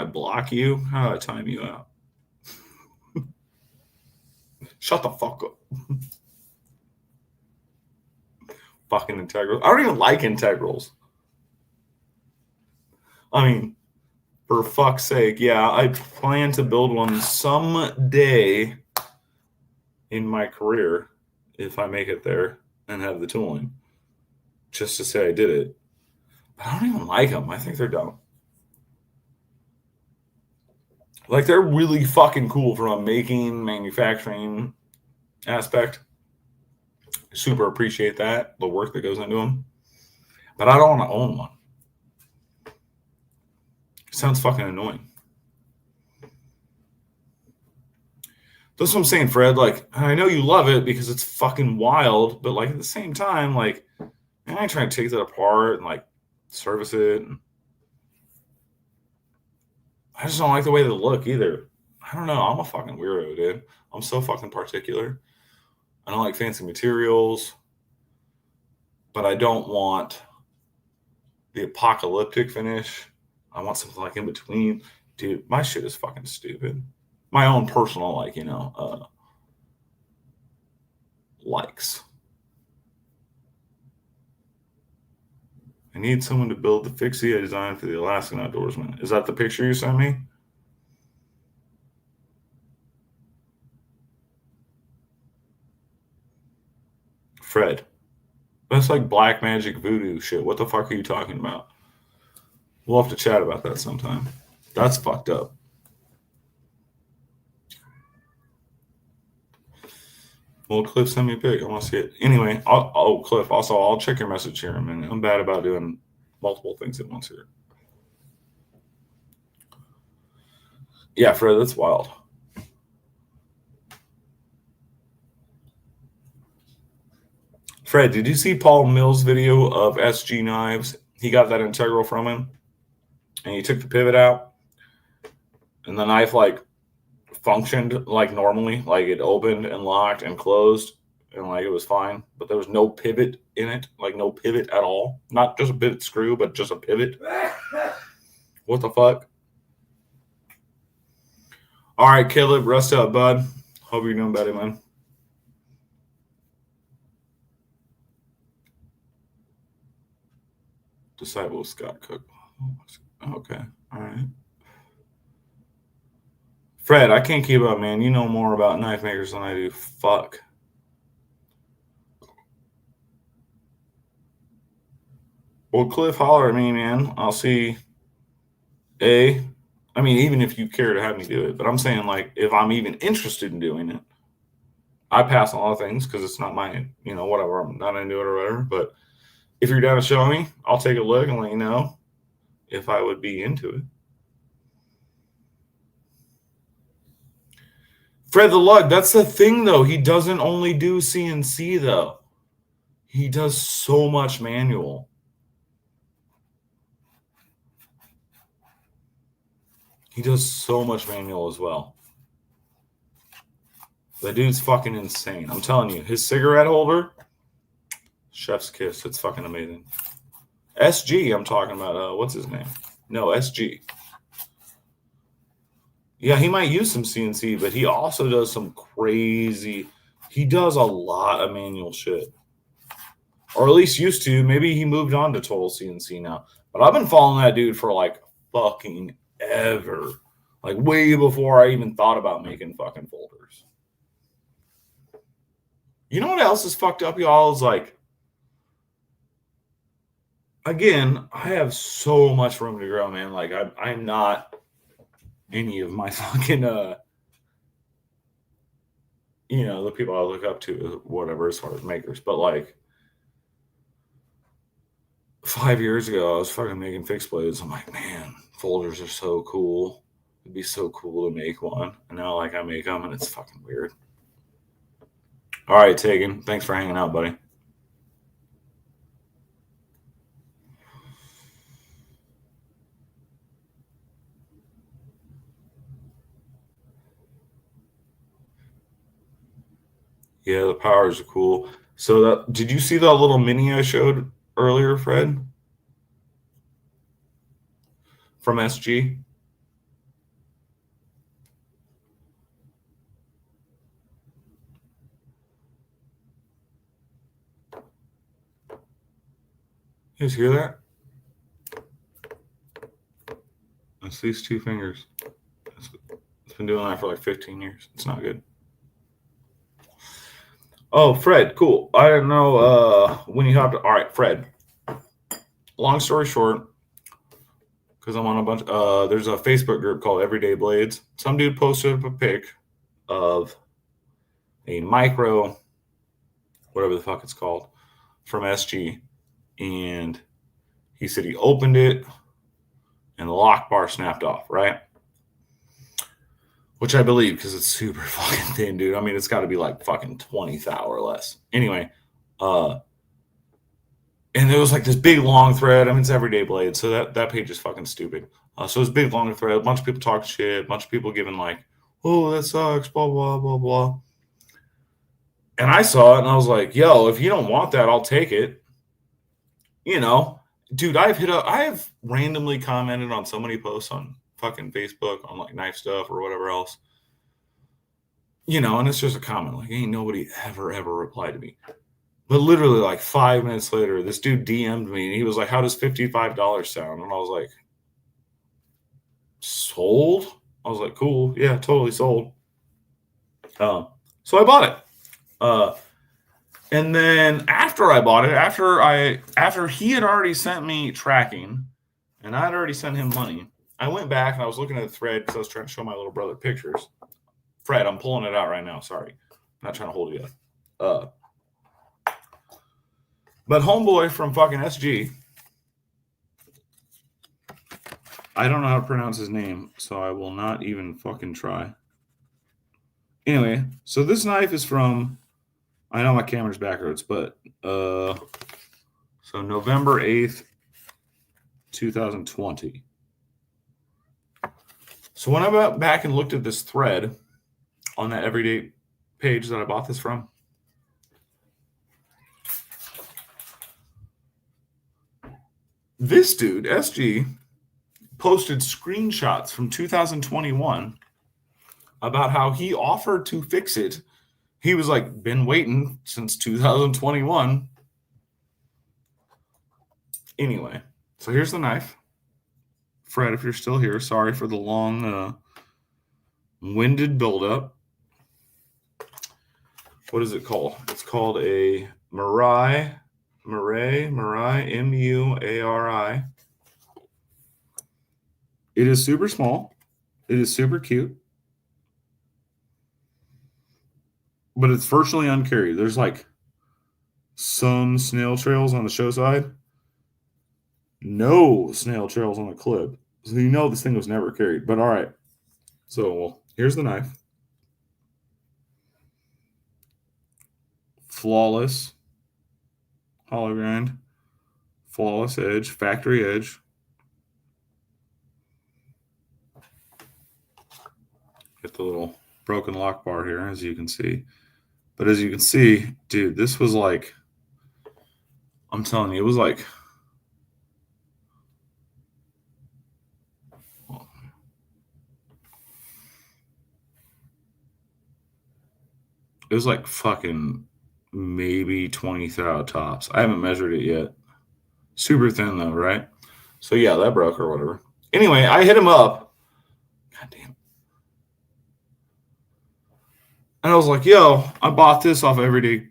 block you? How do I time you out? Shut the fuck up. Fucking integrals. I don't even like integrals. I mean, for fuck's sake, yeah, I plan to build one someday in my career if I make it there and have the tooling. Just to say I did it. But I don't even like them. I think they're dumb. Like, they're really fucking cool from a manufacturing aspect. Super appreciate that, the work that goes into them. But I don't want to own one. It sounds fucking annoying. That's what I'm saying, Fred. Like, I know you love it because it's fucking wild, but like at the same time, like, I ain't trying to take that apart and like service it. And I just don't like the way they look either. I don't know. I'm a fucking weirdo, dude. I'm so fucking particular. I don't like fancy materials, but I don't want the apocalyptic finish. I want something like in between. Dude, my shit is fucking stupid. My own personal, like, likes. I need someone to build the fixie I designed for the Alaskan outdoorsman. Is that the picture you sent me? Fred. That's like black magic voodoo shit. What the fuck are you talking about? We'll have to chat about that sometime. That's fucked up. Well, Cliff, send me a pic. I want to see it. Anyway, Cliff, also, I'll check your message here in a minute. I'm bad about doing multiple things at once here. Yeah, Fred, that's wild. Fred, did you see Paul Mills' video of SG knives? He got that integral from him, and he took the pivot out, and the knife like functioned like normally, like it opened and locked and closed, and like it was fine. But there was no pivot in it, like no pivot at all. Not just a pivot screw, but just a pivot. What the fuck? All right, Caleb, rest up, bud. Hope you're doing better, man. Disciple of Scott Cook. Okay, all right. Fred, I can't keep up, man. You know more about knife makers than I do. Fuck. Well, Cliff, holler at me, man. I'll see. I mean, even if you care to have me do it, but I'm saying, like, if I'm even interested in doing it, I pass on a lot of things because it's not my, whatever. I'm not into it or whatever. But if you're down to show me, I'll take a look and let you know if I would be into it. Fred the Lug, that's the thing, though. He doesn't only do CNC, though. He does so much manual. He does so much manual as well. The dude's fucking insane. I'm telling you, his cigarette holder, chef's kiss. It's fucking amazing. SG, I'm talking about. What's his name? No, SG. Yeah, he might use some CNC, but he also does some crazy. He does a lot of manual shit. Or at least used to. Maybe he moved on to total CNC now. But I've been following that dude for like fucking ever. Like way before I even thought about making fucking folders. You know what else is fucked up, y'all? Is like, again, I have so much room to grow, man. Like I'm not any of my fucking the people I look up to, whatever, as far as makers. But like 5 years ago, I was fucking making fixed blades. I'm like, man, folders are so cool. It'd be so cool to make one. And now, like, I make them, and it's fucking weird. All right, Tegan, thanks for hanging out, buddy. Yeah, the powers are cool. So, did you see that little mini I showed earlier, Fred? From SG? You guys hear that? It's these two fingers. It's been doing that for like 15 years. It's not good. Oh, Fred, cool. I don't know when you hopped. All right, Fred. Long story short, because I'm on a bunch. There's a Facebook group called Everyday Blades. Some dude posted up a pic of a micro, whatever the fuck it's called, from SG, and he said he opened it and the lock bar snapped off, right? Which I believe because it's super fucking thin, dude. I mean, it's got to be like fucking 20 thou or less. Anyway, and there was like this big long thread. I mean, it's Everyday Blade, so that page is fucking stupid. So it's big long thread. A bunch of people talking shit. A bunch of people giving like, "Oh, that sucks," blah blah blah blah. And I saw it and I was like, "Yo, if you don't want that, I'll take it." Dude, I have randomly commented on so many posts on fucking Facebook on like knife stuff or whatever else. And it's just a comment. Like, ain't nobody ever replied to me. But literally like 5 minutes later, this dude DM'd me and he was like, "How does $55 sound?" And I was like, "Sold?" I was like, "Cool. Yeah, totally sold." So I bought it. And then after I bought it, after he had already sent me tracking and I'd already sent him money, I went back and I was looking at the thread because I was trying to show my little brother pictures. Fred, I'm pulling it out right now. Sorry. I'm not trying to hold you up. But homeboy from fucking SG, I don't know how to pronounce his name, so I will not even fucking try. Anyway, so this knife is from, I know my camera's backwards, but so November 8th, 2020. So when I went back and looked at this thread on that everyday page that I bought this from, this dude, SG, posted screenshots from 2021 about how he offered to fix it. He was like, been waiting since 2021. Anyway, so here's the knife. Fred, if you're still here, sorry for the long, winded buildup. What is it called? It's called a Murai, Muari. It is super small. It is super cute. But it's virtually uncarried. There's like some snail trails on the show side. No snail trails on the clip. So you know this thing was never carried. But all right. So here's the knife. Flawless hollow grind. Flawless edge. Factory edge. Get the little broken lock bar here, as you can see. But as you can see, dude, this was like, I'm telling you, it was like, fucking maybe 20 thou tops. I haven't measured it yet. Super thin though, right? So yeah, that broke or whatever. Anyway, I hit him up. God damn. And I was like, yo, I bought this off Everyday,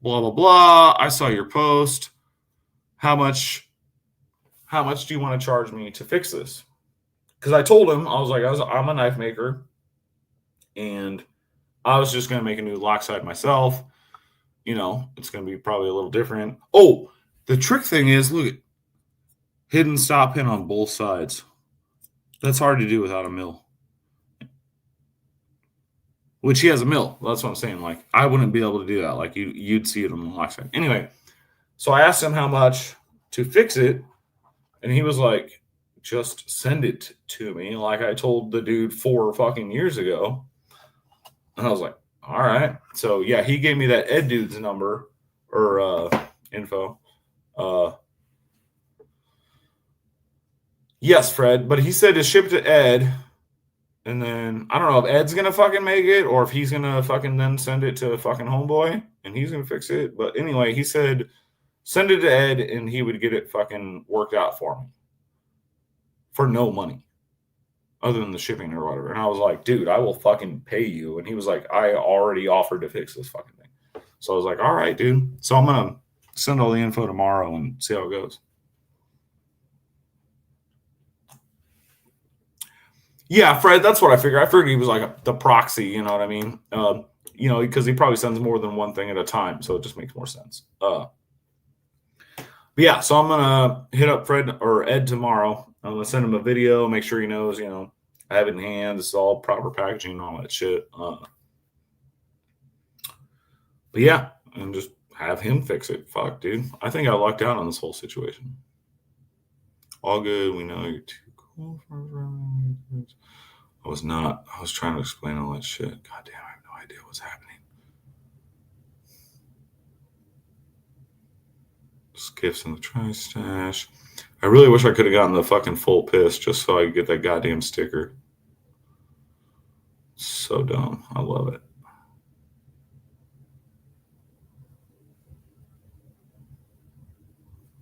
blah, blah, blah. I saw your post. How much do you want to charge me to fix this? Because I told him, I was like, I'm a knife maker. And I was just going to make a new lock side myself. You know, it's going to be probably a little different. Oh, the trick thing is, look at hidden stop pin on both sides. That's hard to do without a mill. Which he has a mill. That's what I'm saying. Like, I wouldn't be able to do that. Like, you'd see it on the lock side. Anyway, so I asked him how much to fix it, and he was like, just send it to me, like I told the dude 4 fucking years ago. And I was like, all right. So, yeah, he gave me that Ed dude's number or info. Yes, Fred, but he said to ship to Ed. And then I don't know if Ed's gonna fucking make it or if he's gonna fucking then send it to fucking homeboy and he's gonna fix it. But anyway, he said send it to Ed and he would get it fucking worked out for me for no money other than the shipping or whatever. And I was like, dude, I will fucking pay you. And he was like, I already offered to fix this fucking thing. So I was like, all right, dude. So I'm gonna send all the info tomorrow and see how it goes. Yeah, Fred, that's what I figured. I figured he was like the proxy, you know what I mean? You know, because he probably sends more than one thing at a time, so it just makes more sense. But yeah, so I'm gonna hit up Fred or Ed tomorrow. I'm gonna send him a video, make sure he knows, you know, I have it in hand. It's all proper packaging and all that shit. But yeah, and just have him fix it. Fuck, dude. I think I lucked out on this whole situation. All good. We know you're too cool for. I was not. I was trying to explain all that shit. God damn, I have no idea what's happening. Skiffs in the tri-stash. I really wish I could have gotten the fucking full piss just so I could get that goddamn sticker. So dumb. I love it.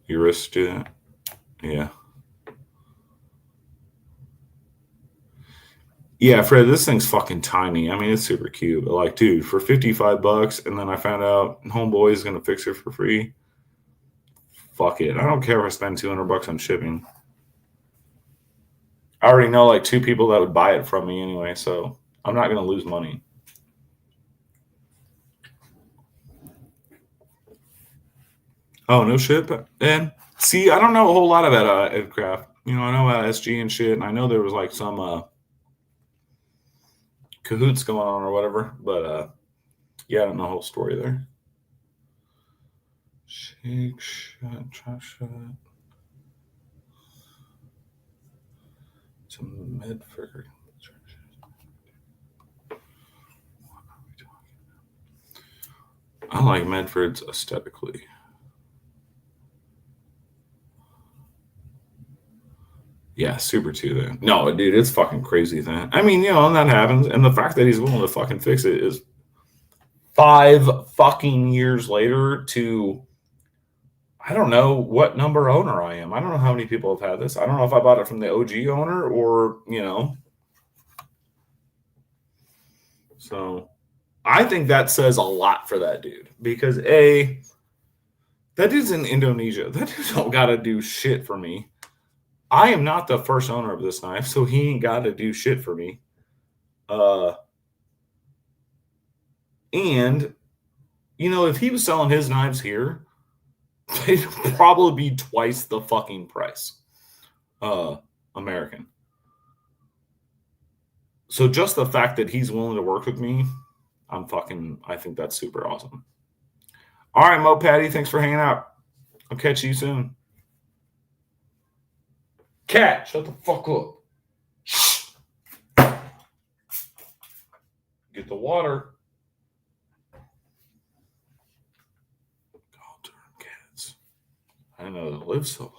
Your wrists do that? Yeah. Yeah, Fred, this thing's fucking tiny. I mean, it's super cute. But like, dude, for $55, and then I found out homeboy is gonna fix it for free. Fuck it. I don't care if I spend $200 on shipping. I already know like 2 people that would buy it from me anyway, so I'm not gonna lose money. Oh no shit, and see, I don't know a whole lot about Edcraft. I know about SG and shit, and I know there was like some cahoots going on or whatever, but yeah, I don't know the whole story there. Shake shot, try shot. To Medford. I like Medford's aesthetically. Yeah, Super 2 then. No, dude, it's fucking crazy then. I mean, and that happens. And the fact that he's willing to fucking fix it is 5 fucking years later to I don't know what number owner I am. I don't know how many people have had this. I don't know if I bought it from the OG owner or. So I think that says a lot for that dude because that dude's in Indonesia. That dude don't gotta do shit for me. I am not the first owner of this knife, so he ain't got to do shit for me. And if he was selling his knives here, they'd probably be twice the fucking price. American. So just the fact that he's willing to work with me, I think that's super awesome. All right, Mo Patty, thanks for hanging out. I'll catch you soon. Cat, shut the fuck up. Get the water. God darn cats. I didn't know they live so long.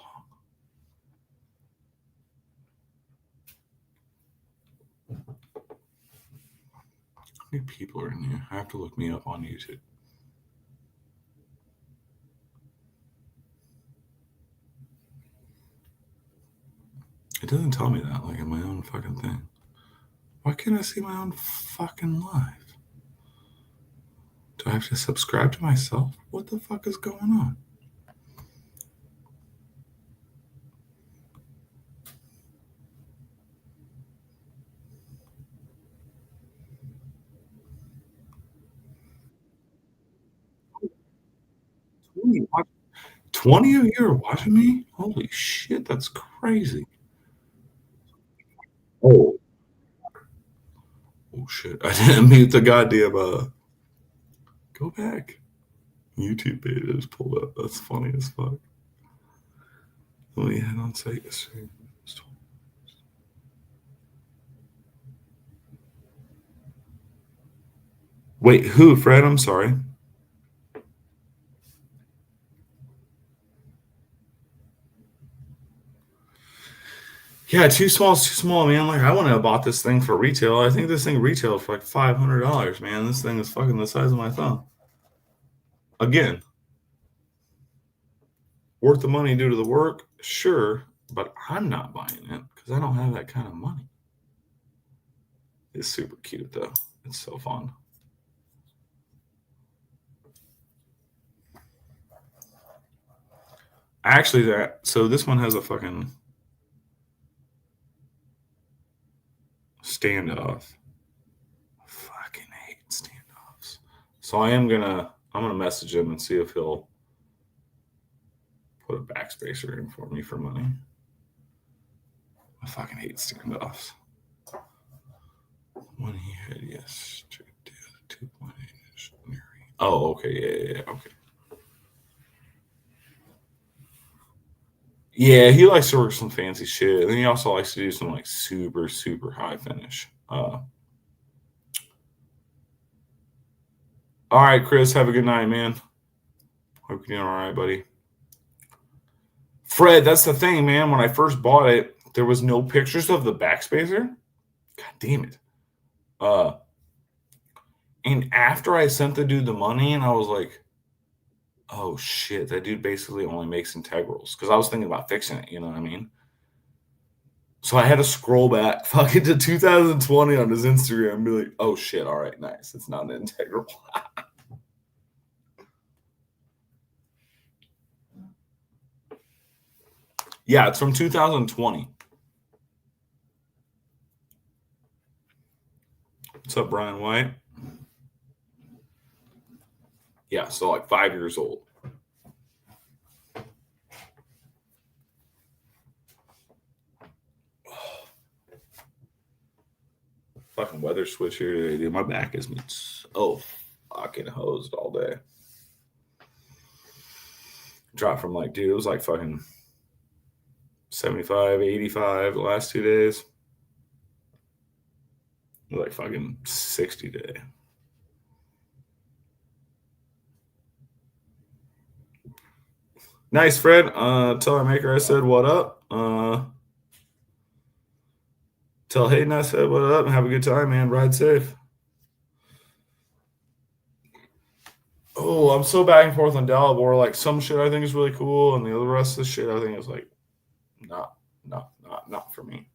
How many people are in here? I have to look me up on YouTube. It doesn't tell me that, like in my own fucking thing. Why can't I see my own fucking live? Do I have to subscribe to myself? What the fuck is going on? Ooh, 20 of you are watching me? Holy shit, that's crazy. Oh. Oh shit. I didn't mute the goddamn go back. YouTube page is pulled up. That's funny as fuck. Let me head on site. Wait, who, Fred? I'm sorry. Yeah, too small is too small, man. Like, I wouldn't have bought this thing for retail. I think this thing retailed for like $500, man. This thing is fucking the size of my thumb. Again, worth the money due to the work, sure, but I'm not buying it because I don't have that kind of money. It's super cute though. It's so fun. Actually, so this one has a fucking standoff. I fucking hate standoffs. So I'm gonna message him and see if he'll put a backspacer in for me for money. I fucking hate standoffs. One he had yesterday, 2.8. Oh, okay, yeah, okay. Yeah, he likes to work some fancy shit, and he also likes to do some like super, super high finish. All right, Chris, have a good night, man. Hope you're doing all right, buddy. Fred, that's the thing, man. When I first bought it, there was no pictures of the backspacer. God damn it. And after I sent the dude the money, and I was like, oh shit, that dude basically only makes integrals. Because I was thinking about fixing it, you know what I mean? So I had to scroll back fucking to 2020 on his Instagram and be like, oh shit, all right, nice. It's not an integral. Yeah, it's from 2020. What's up, Brian White? Yeah, so like 5 years old. Fucking weather switch here today, dude. My back has been so fucking hosed all day. Dropped from like, dude, it was like fucking 75, 85 the last 2 days. It was like fucking 60 today. Nice, Fred. Tell our maker I said what up. Tell Hayden I said what up and have a good time, man. Ride safe. Oh, I'm so back and forth on Dalibor. Like some shit I think is really cool, and the other rest of the shit I think is like not for me.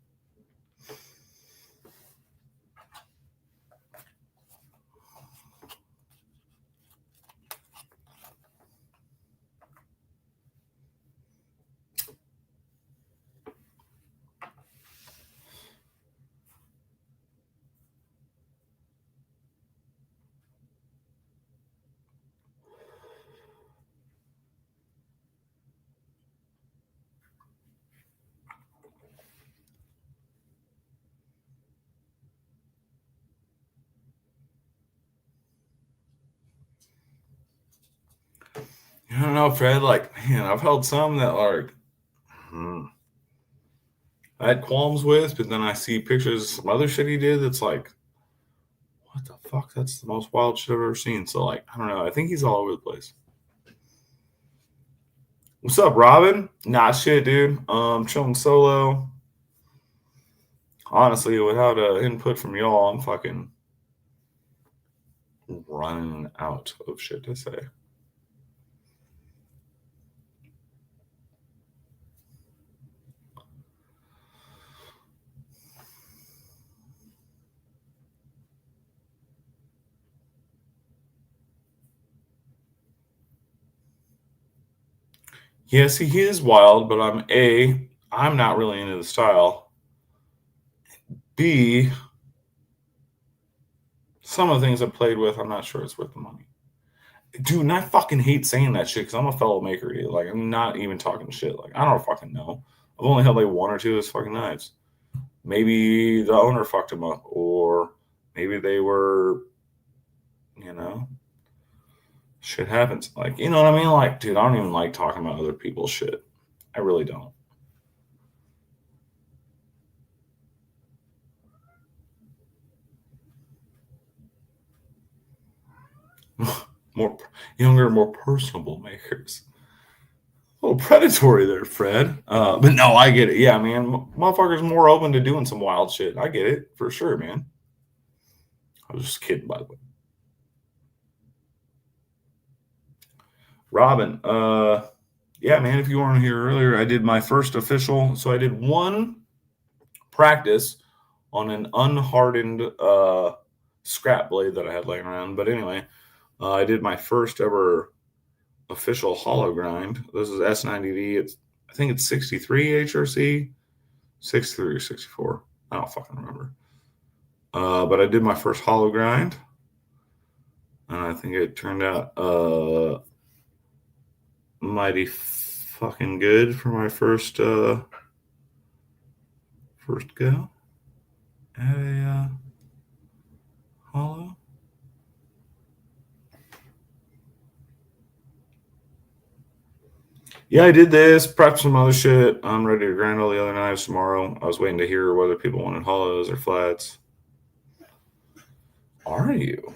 I don't know, Fred. Like, man, I've held some that like I had qualms with, but then I see pictures of some other shit he did that's like, what the fuck? That's the most wild shit I've ever seen. So, like, I don't know. I think he's all over the place. What's up, Robin? Nah, shit, dude. Chilling solo. Honestly, without input from y'all, I'm fucking running out of shit to say. Yeah, see, he is wild, but I'm not really into the style. B, some of the things I played with, I'm not sure it's worth the money. Dude, and I fucking hate saying that shit because I'm a fellow maker, dude. Like, I'm not even talking shit. Like, I don't fucking know. I've only held like one or two of his fucking knives. Maybe the owner fucked him up, or maybe they were, you know, shit happens. Like, you know what I mean? Like, dude, I don't even like talking about other people's shit. I really don't. More younger, more personable makers. A little predatory there, Fred. But no, I get it. Yeah, man, motherfuckers more open to doing some wild shit. I get it for sure, man. I was just kidding, by the way. Robin, yeah, man, if you weren't here earlier, I did my first official. So I did one practice on an unhardened scrap blade that I had laying around. But anyway, I did my first ever official hollow grind. This is S90D. I think it's 63 HRC, 63 or 64. I don't fucking remember. But I did my first hollow grind, and I think it turned out mighty fucking good for my first go at a hollow. Yeah, I did this, prepped some other shit. I'm ready to grind all the other knives tomorrow. I was waiting to hear whether people wanted hollows or flats. Are you?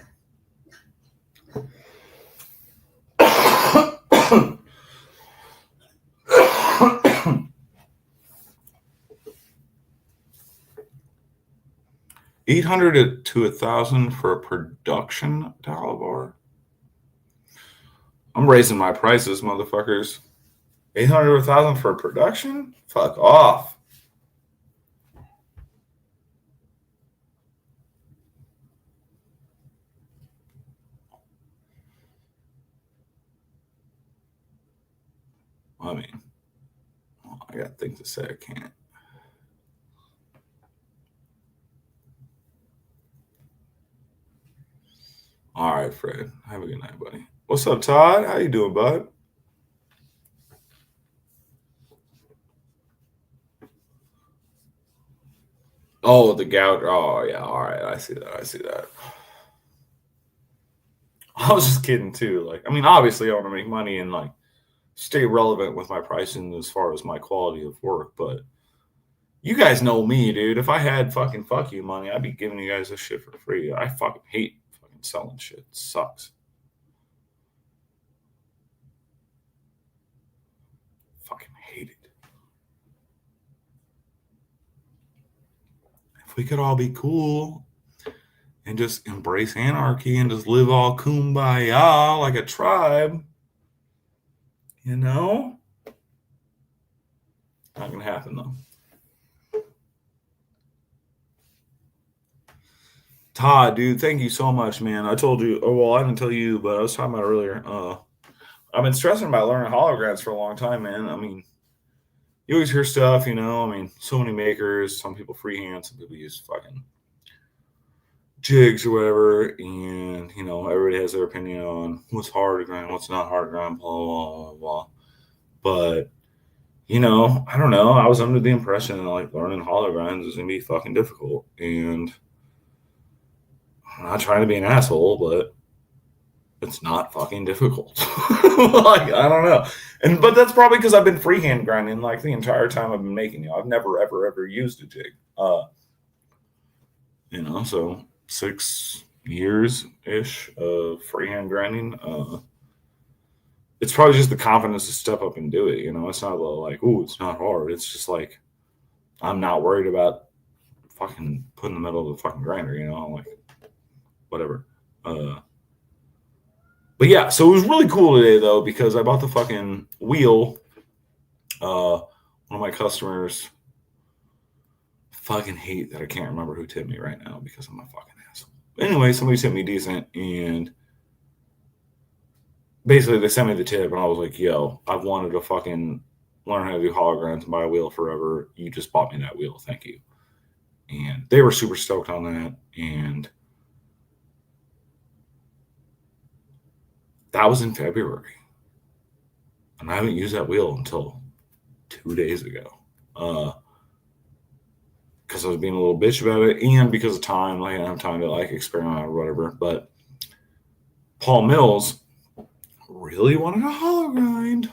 $800 to $1,000 for a production Talibar. I'm raising my prices, motherfuckers. 800 to 1,000 for a production? Fuck off. I mean, I got things to say I can't. All right, Fred. Have a good night, buddy. What's up, Todd? How you doing, bud? Oh, the gout. Oh, yeah. All right. I see that. I see that. I was just kidding too. Like, I mean, obviously, I want to make money and like stay relevant with my pricing as far as my quality of work. But you guys know me, dude. If I had fucking fuck you money, I'd be giving you guys this shit for free. I fucking hate fucking selling shit. It sucks. Fucking hate it. If we could all be cool and just embrace anarchy and just live all kumbaya like a tribe, you know? Not gonna happen though. Todd, dude, thank you so much, man. I told you, oh, well, I didn't tell you, but I was talking about earlier. I've been stressing about learning holograms for a long time, man. I mean, you always hear stuff, you know. I mean, so many makers. Some people freehand, some people use fucking jigs or whatever, and you know, everybody has their opinion on what's hard to grind, what's not hard to grind, blah blah blah blah. But you know, I don't know. I was under the impression that like learning holograms is gonna be fucking difficult, and I'm not trying to be an asshole, but it's not fucking difficult. Like I don't know, and but that's probably because I've been freehand grinding like the entire time I've been making. You know, I've never ever used a jig. You know, so 6 years ish of freehand grinding. It's probably just the confidence to step up and do it. You know, it's not like, oh, it's not hard. It's just like I'm not worried about fucking putting the metal of the fucking grinder. You know, like whatever. But yeah, so it was really cool today though because I bought the fucking wheel. One of my customers fucking hate that I can't remember who tipped me right now because I'm a fucking asshole. Anyway, somebody tipped me decent and basically they sent me the tip and I was like, yo, I've wanted to fucking learn how to do holograms and buy a wheel forever. You just bought me that wheel. Thank you. And they were super stoked on that. And that was in February. And I haven't used that wheel until 2 days ago. Because I was being a little bitch about it and because of time, like I didn't have time to like experiment or whatever. But Paul Mills really wanted a hollow grind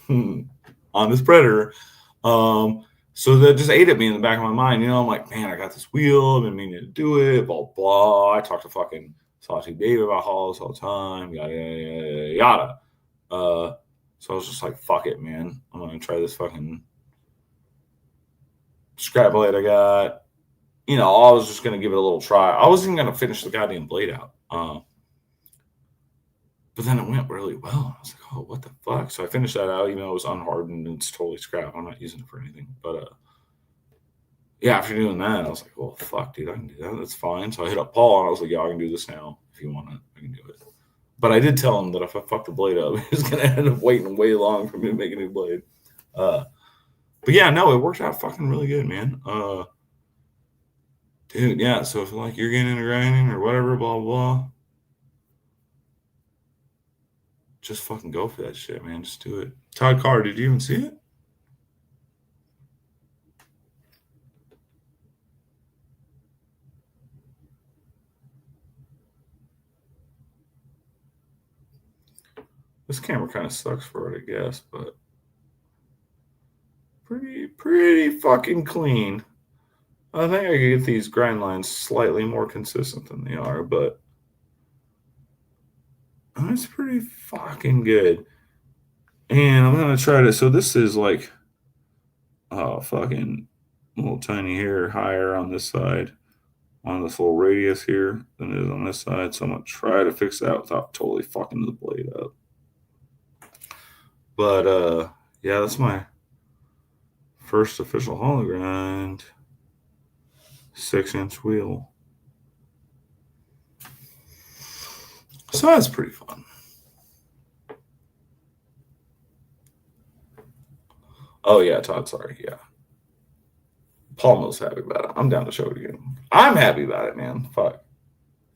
on this Predator. So that just ate at me in the back of my mind. You know, I'm like, man, I got this wheel. I've been meaning to do it, blah, blah. I talk to fucking Saucy Dave about hollows all the time, yada, yada, yada. So I was just like, fuck it, man. I'm going to try this fucking scrap blade I got. You know, I was just going to give it a little try. I wasn't even going to finish the goddamn blade out. But then it went really well. I was like, oh, what the fuck? So I finished that out, even though it was unhardened and it's totally scrap. I'm not using it for anything. But yeah, after doing that, I was like, well, fuck, dude, I can do that. That's fine. So I hit up Paul and I was like, yeah, I can do this now. If you want it, I can do it. But I did tell him that if I fucked the blade up, he was going to end up waiting way long for me to make a new blade. But yeah, no, it worked out fucking really good, man. Dude, yeah. So if like you're getting into grinding or whatever, blah, blah, just fucking go for that shit, man. Just do it. Todd Carr, did you even see it? This camera kind of sucks for it, I guess, but pretty fucking clean. I think I could get these grind lines slightly more consistent than they are, but that's pretty fucking good. And I'm gonna try to. So this is like, fucking little tiny hair higher on this side, on this little radius here than it is on this side. So I'm gonna try to fix that without totally fucking the blade up. But yeah, that's my first official hollow grind. 6-inch wheel. So that's pretty fun. Oh yeah, Todd, sorry, yeah. Paul Mill's happy about it. I'm down to show it again. I'm happy about it, man. Fuck.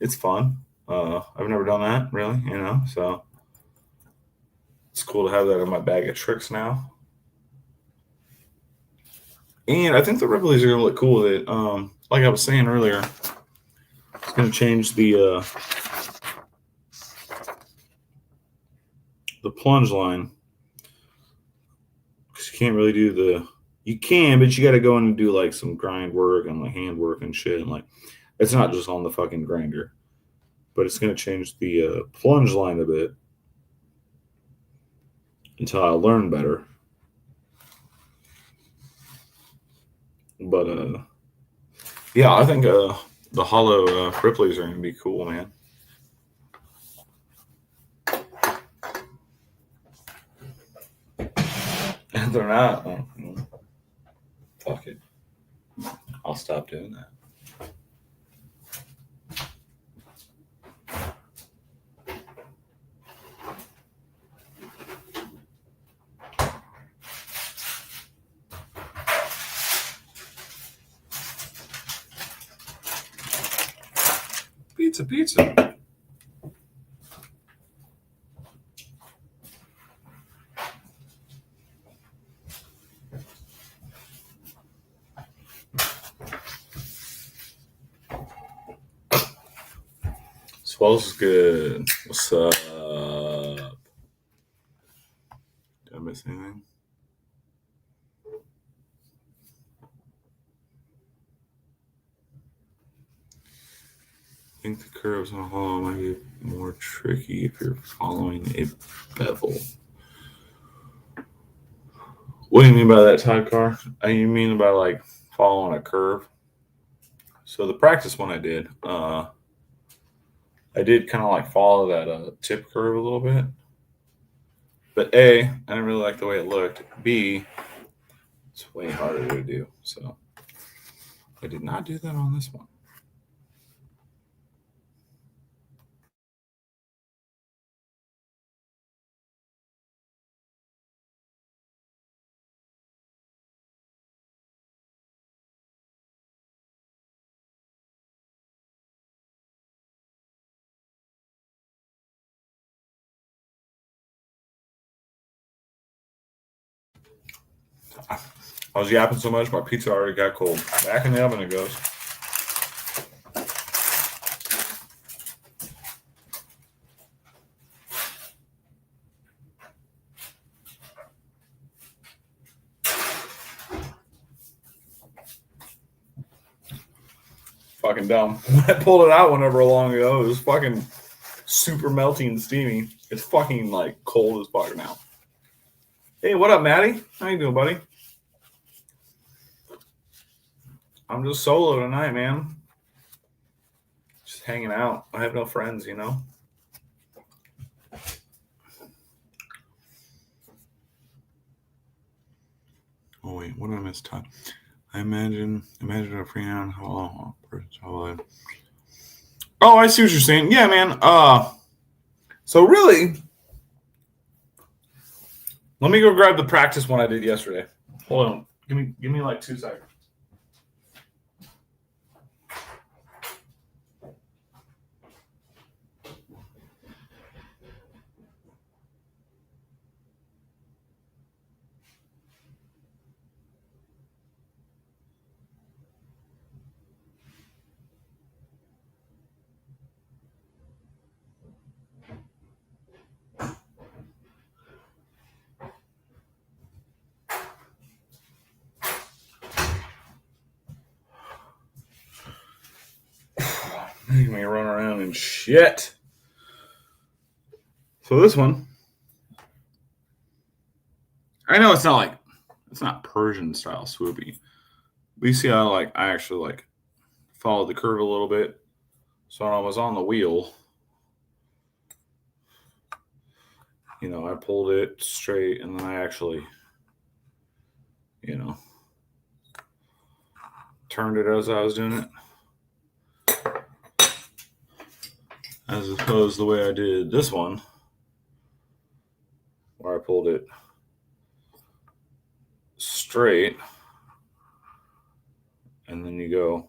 It's fun. I've never done that really, so it's cool to have that in my bag of tricks now. And I think the Ripley's are gonna look cool with it. Like I was saying earlier, it's gonna change the plunge line because you can't really do you can, but you got to go in and do like some grind work and like hand work and shit. And like, it's not just on the fucking grinder, but it's going to change the plunge line a bit until I learn better. But yeah, I think the hollow Ripley's are going to be cool, man. If they're not, fuck it. I'll stop doing that. Pizza, pizza. Swell's is good. What's up? Did I miss anything? I think the curves on a hollow might be more tricky if you're following a bevel. What do you mean by that, sidecar? You mean by like following a curve? So the practice one I did kind of like follow that tip curve a little bit. But A, I didn't really like the way it looked. B, it's way harder to do. So I did not do that on this one. I was yapping so much, my pizza already got cold. Back in the oven it goes. Fucking dumb. I pulled it out whenever long ago. It was fucking super melty and steamy. It's fucking like cold as fuck now. Hey, what up, Maddie? How you doing, buddy? I'm just solo tonight, man. Just hanging out. I have no friends, Oh wait, what did I miss? Time. I imagine a Freon hollow. Oh, I see what you're saying. Yeah, man. So really, let me go grab the practice one I did yesterday. Hold on. Give me like 2 seconds. Making me run around and shit. So this one, I know it's not Persian style swoopy. But you see how I actually followed the curve a little bit. So when I was on the wheel, I pulled it straight and then I actually, you know, turned it as I was doing it. As opposed to the way I did this one, where I pulled it straight and then you go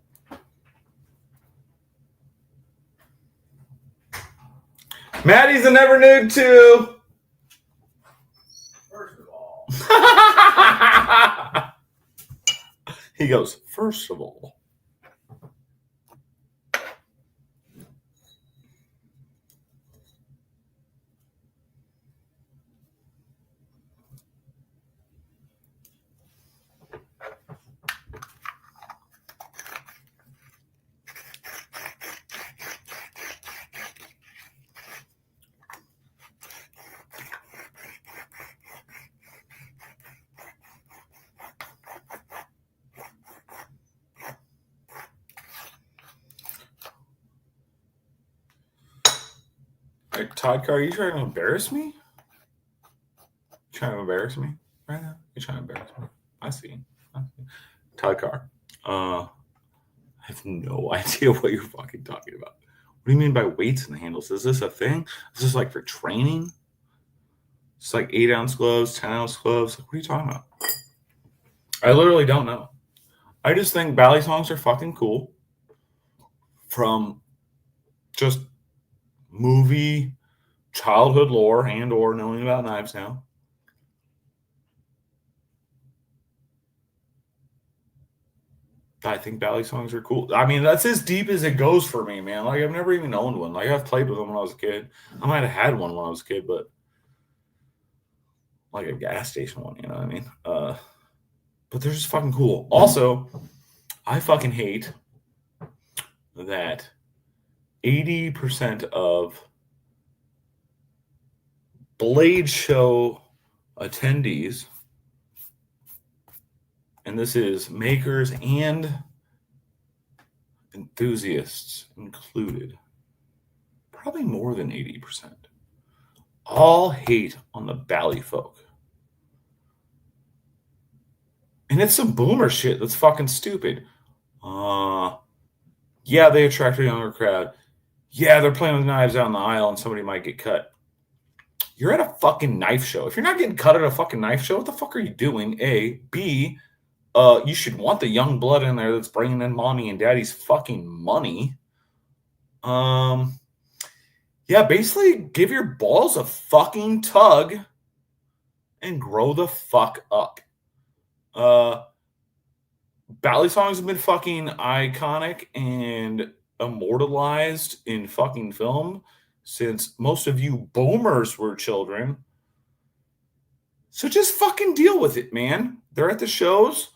Maddie's a never nude too. First of all, He goes, first of all. Like, Todd Carr, are you trying to embarrass me? Trying to embarrass me right now? You're trying to embarrass me. I see. Todd Carr. I have no idea what you're fucking talking about. What do you mean by weights and handles? Is this a thing? Is this like for training? It's like 8-ounce gloves, 10-ounce gloves. Like, what are you talking about? I literally don't know. I just think ballet songs are fucking cool. From just movie childhood lore and or knowing about Knives Now. I think ballet songs are cool. I mean, that's as deep as it goes for me, man. Like, I've never even owned one. Like, I've played with them when I was a kid. I might have had one when I was a kid, but like a gas station one, you know what I mean? But they're just fucking cool. Also, I fucking hate that 80% of Blade Show attendees, and this is makers and enthusiasts included, probably more than 80%, all hate on the Bally folk. And it's some boomer shit that's fucking stupid. Yeah, they attract a younger crowd. Yeah, they're playing with knives out in the aisle and somebody might get cut. You're at a fucking knife show. If you're not getting cut at a fucking knife show, what the fuck are you doing? A. B. You should want the young blood in there that's bringing in mommy and daddy's fucking money. Yeah, basically give your balls a fucking tug and grow the fuck up. Ballet songs have been fucking iconic and immortalized in fucking film since most of you boomers were children. So just fucking deal with it, man. They're at the shows.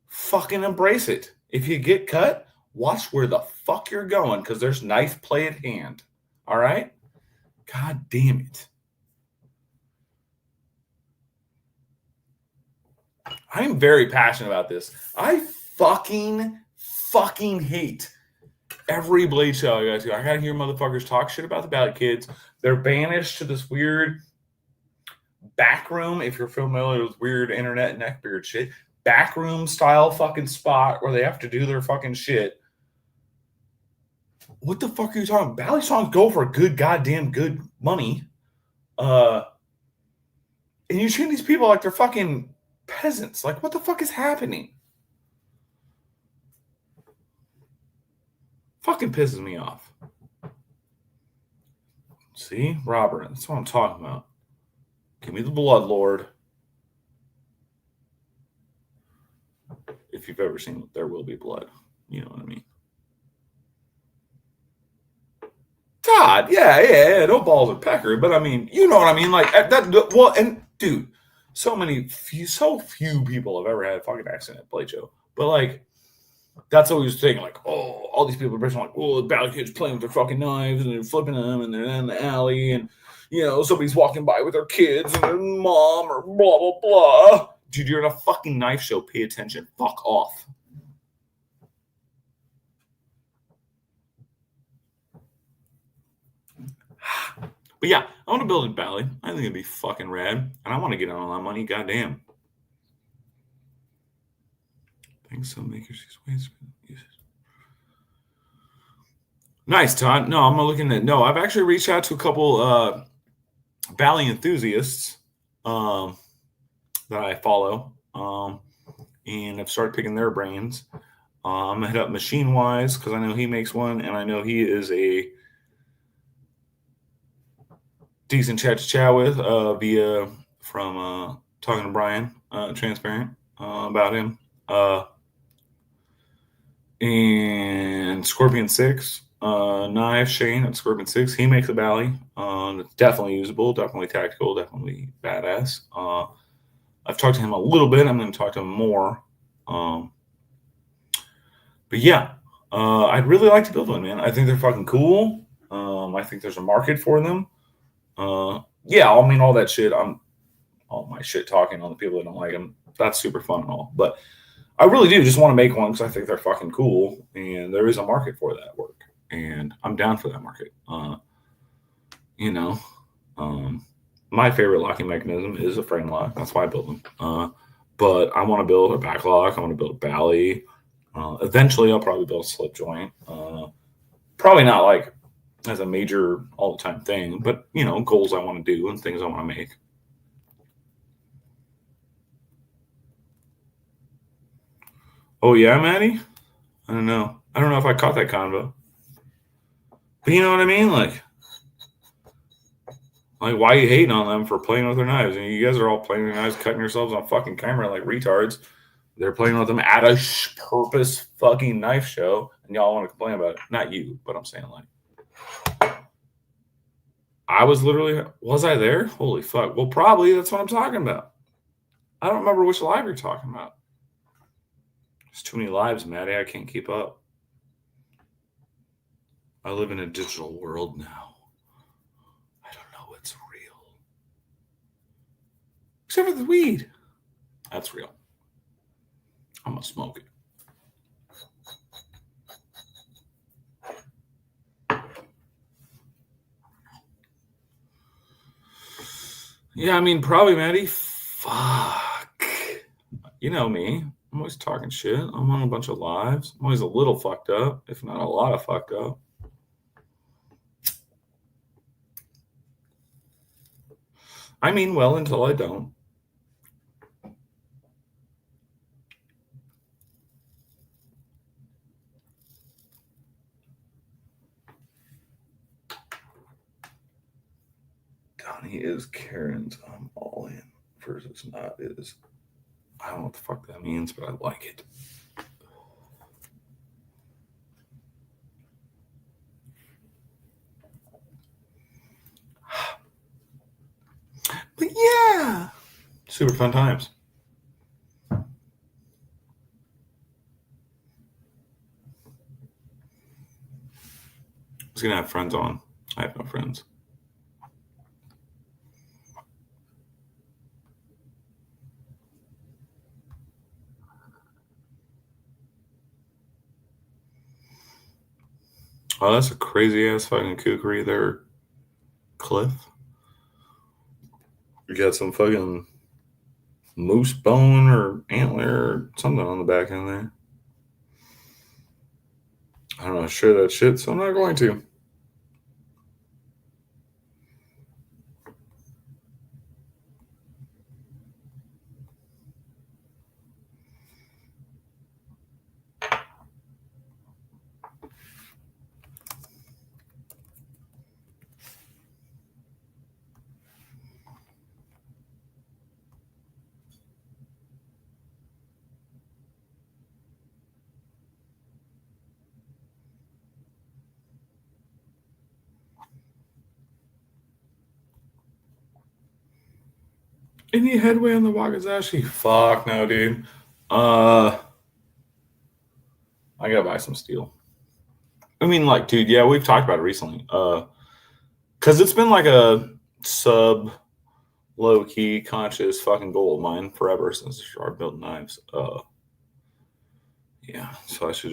Fucking embrace it. If you get cut, watch where the fuck you're going because there's knife play at hand. All right? God damn it. I'm very passionate about this. I fucking hate every Blade show I go to. I gotta hear motherfuckers talk shit about the Ballet Kids. They're banished to this weird back room, if you're familiar with weird internet neckbeard shit. Back room style fucking spot where they have to do their fucking shit. What the fuck are you talking about? Ballet songs go for good goddamn good money. And you treat these people like they're fucking peasants. Like, what the fuck is happening? Fucking pisses me off. See? Robert, that's what I'm talking about. Give me the Blood Lord. If you've ever seen There Will Be Blood. You know what I mean. Todd, yeah, no balls of pecker, but I mean, you know what I mean, like that. Well, and dude, so few people have ever had a fucking accident at Play Show, but like, that's always the thing. Like, oh, all these people are like, oh, the Ballet Kids playing with their fucking knives and they're flipping them, and they're in the alley, and you know, somebody's walking by with their kids and their mom or blah blah blah. Dude, you're at a fucking knife show. Pay attention. Fuck off. But yeah, I want to build a ballet. I think it'd be fucking rad. And I want to get on all that money. Goddamn. Thanks so makers these ways. Nice, Todd. No, I'm looking at I've actually reached out to a couple ballet enthusiasts that I follow. And I've started picking their brains. I'm gonna hit up Machine Wise because I know he makes one, and I know he is a decent chat to chat with via from talking to Brian, transparent about him. And Scorpion 6, knife, Shane at Scorpion 6. He makes a Bally. It's definitely usable, definitely tactical, definitely badass. I've talked to him a little bit. I'm going to talk to him more. But yeah, I'd really like to build one, man. I think they're fucking cool. I think there's a market for them. Yeah, I mean, all that shit. All my shit talking on the people that don't like them. That's super fun and all. But I really do just want to make one because I think they're fucking cool. And there is a market for that work. And I'm down for that market. You know, my favorite locking mechanism is a frame lock. That's why I build them. But I want to build a back lock. I want to build a Bally. Eventually, I'll probably build a slip joint. Probably not like as a major all the time thing, but goals I want to do and things I want to make. Oh yeah, Maddie? I don't know. I don't know if I caught that convo. But you know what I mean? Like why are you hating on them for playing with their knives? And you guys are all playing with their knives, cutting yourselves on fucking camera like retards. They're playing with them at a purpose fucking knife show, and y'all want to complain about it. Not you, but I'm saying like I was I there? Holy fuck. Well, probably that's what I'm talking about. I don't remember which live you're talking about. There's too many lives, Maddie. I can't keep up. I live in a digital world now. I don't know what's real. Except for the weed. That's real. I'm going to smoke it. Yeah, I mean, probably, Maddie. Fuck. You know me. I'm always talking shit. I'm on a bunch of lives. I'm always a little fucked up, if not a lot of fucked up. I mean well until I don't. Donnie is Karen's I'm all in versus not is. I don't know what the fuck that means, but I like it. But yeah, super fun times. I was gonna have friends on. I have no friends. Oh, that's a crazy ass fucking kookery there, Cliff. You got some fucking moose bone or antler or something on the back end there. I don't know, share that shit, so I'm not going to. Any headway on the Wakazashi? Fuck no, dude. I gotta buy some steel. I mean, like, dude, yeah, we've talked about it recently. Because it's been like a sub low key conscious fucking goal of mine forever since I started building knives. Yeah, so I should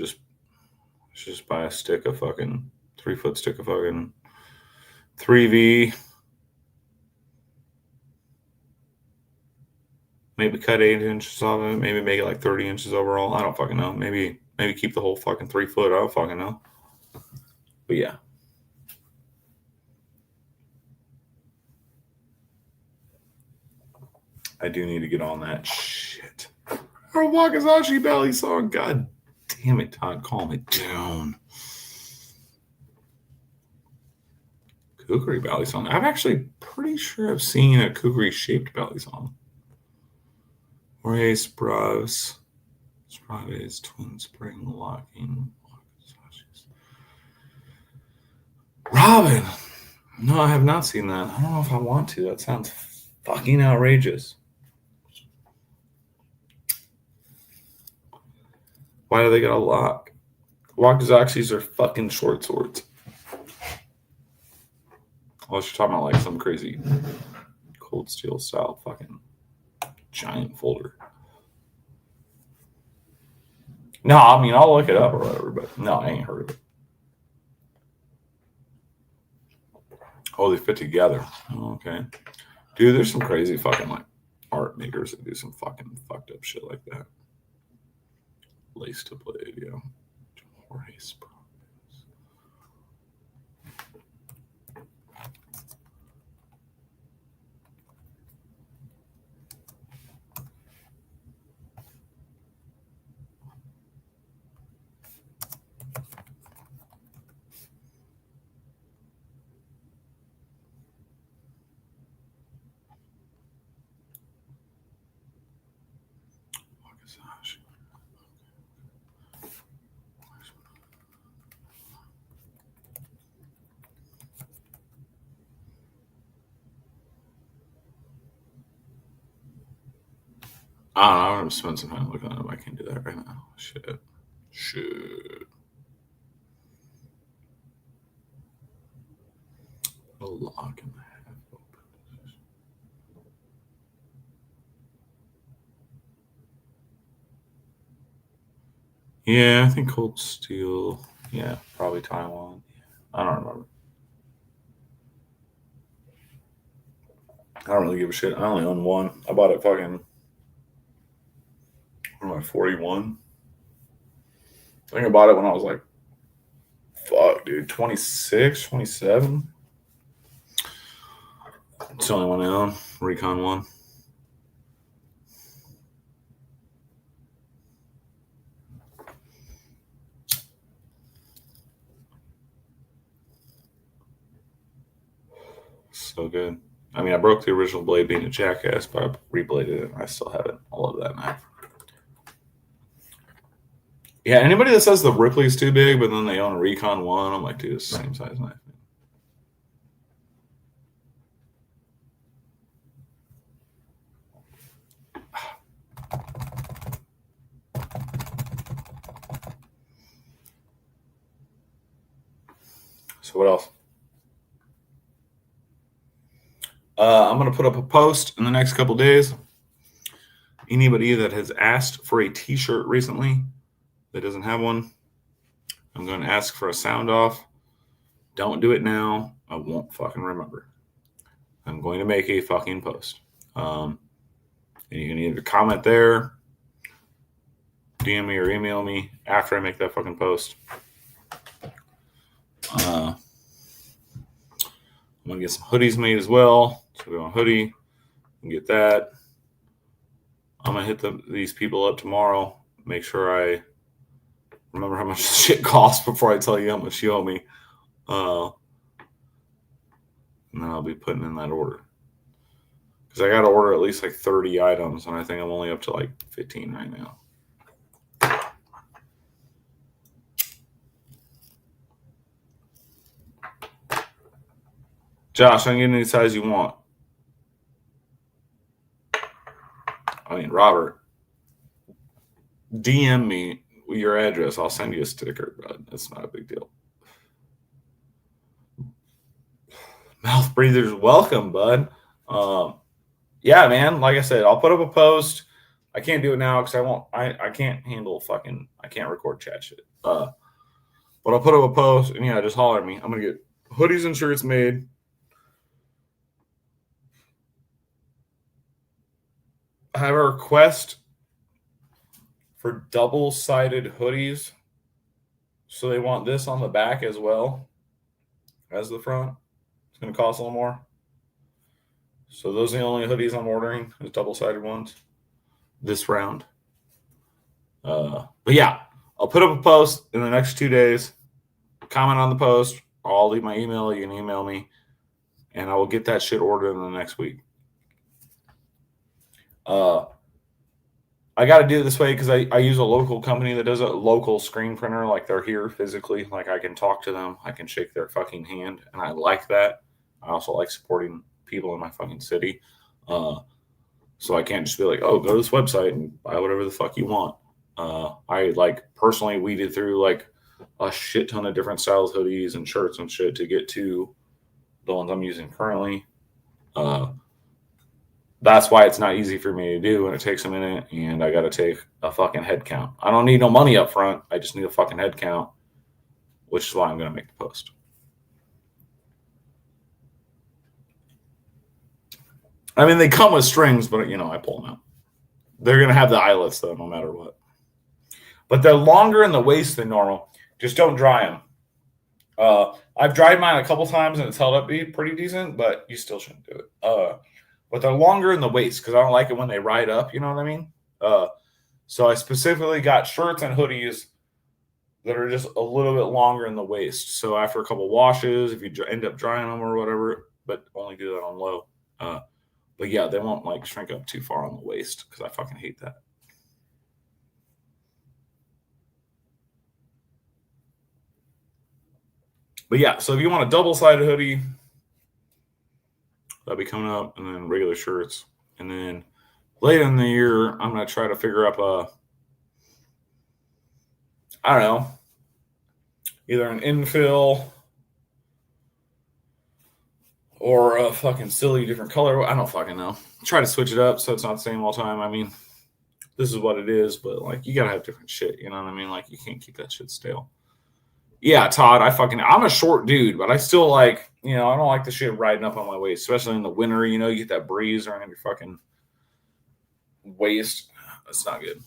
just buy a stick of fucking 3-foot stick of fucking 3V. Maybe cut 8 inches off of it. Maybe make it like 30 inches overall. I don't fucking know. Maybe keep the whole fucking 3 foot. I don't fucking know. But yeah. I do need to get on that shit. Our Wakazashi Belly song. God damn it, Todd. Calm it down. Kukri belly song. I'm actually pretty sure I've seen a Kukri shaped belly song. Jorge Spraves, Twin Spring Locking. Robin. No, I have not seen that. I don't know if I want to. That sounds fucking outrageous. Why do they got a lock? Wakizaxis are fucking short swords. Unless you're talking about like some crazy cold steel style fucking giant folder. No, I mean, I'll look it up or whatever, but no, I ain't heard of it. Oh, they fit together. Oh, okay. Dude, there's some crazy fucking like art makers that do some fucking fucked up shit like that. Lace to blade, yeah. Jorge Spraves. I don't know. I'm gonna spend some time looking at them. I can't do that right now. Shit. A lock in the half open. Yeah, I think cold steel. Yeah, probably Taiwan. I don't remember. I don't really give a shit. I only own one. I bought it fucking. What am I, 41? I think I bought it when I was like, fuck, dude, 26, 27. It's the only one I own. Recon 1. So good. I mean, I broke the original blade being a jackass, but I rebladed it and I still have it. I love that knife. Yeah, anybody that says the Ripley's too big, but then they own a Recon 1, I'm like, dude, it's the same size knife. So what else? I'm going to put up a post in the next couple days. Anybody that has asked for a t-shirt recently that doesn't have one, I'm going to ask for a sound off. Don't do it now. I won't fucking remember. I'm going to make a fucking post. And you can either comment there, DM me or email me after I make that fucking post. I'm going to get some hoodies made as well. So we want a hoodie and get that. I'm going to hit these people up tomorrow. Make sure I remember how much this shit costs before I tell you how much you owe me. And then I'll be putting in that order. Because I got to order at least like 30 items, and I think I'm only up to like 15 right now. Josh, I can get any size you want. I mean, Robert, DM me your address. I'll send you a sticker, bud. It's not a big deal. Mouth breathers, welcome, bud. Yeah, man. Like I said, I'll put up a post. I can't do it now because I can't handle fucking. I can't record chat shit. But I'll put up a post and yeah, just holler at me. I'm gonna get hoodies and shirts made. I have a request for double-sided hoodies. So they want this on the back as well as the front. It's going to cost a little more. So those are the only hoodies I'm ordering, is double-sided ones this round. But yeah, I'll put up a post in the next 2 days. Comment on the post. I'll leave my email. You can email me. and I will get that shit ordered in the next week. I got to do it this way because I use a local company that does a local screen printer. Like they're here physically. Like I can talk to them. I can shake their fucking hand. And I like that. I also like supporting people in my fucking city. So I can't just be like, oh, go to this website and buy whatever the fuck you want. I like personally weeded through like a shit ton of different styles, hoodies and shirts and shit to get to the ones I'm using currently. That's why it's not easy for me to do, and it takes a minute, and I got to take a fucking head count. I don't need no money up front. I just need a fucking head count, which is why I'm going to make the post. I mean, they come with strings, but, I pull them out. They're going to have the eyelets, though, no matter what. But they're longer in the waist than normal. Just don't dry them. I've dried mine a couple times, and it's held up pretty decent, but you still shouldn't do it. But they're longer in the waist because I don't like it when they ride up. You know what I mean? So I specifically got shirts and hoodies that are just a little bit longer in the waist. So after a couple washes, if you end up drying them or whatever, but only do that on low. But yeah, they won't like shrink up too far on the waist because I fucking hate that. But yeah, so if you want a double-sided hoodie, that'll be coming up, and then regular shirts. And then later in the year, I'm going to try to figure up I don't know, either an infill or a fucking silly different color. I don't fucking know. Try to switch it up so it's not the same all the time. I mean, this is what it is, but like you got to have different shit. You know what I mean? Like you can't keep that shit stale. Yeah, Todd, I'm a short dude, but I still like, I don't like the shit riding up on my waist, especially in the winter. You get that breeze around your fucking waist. That's not good.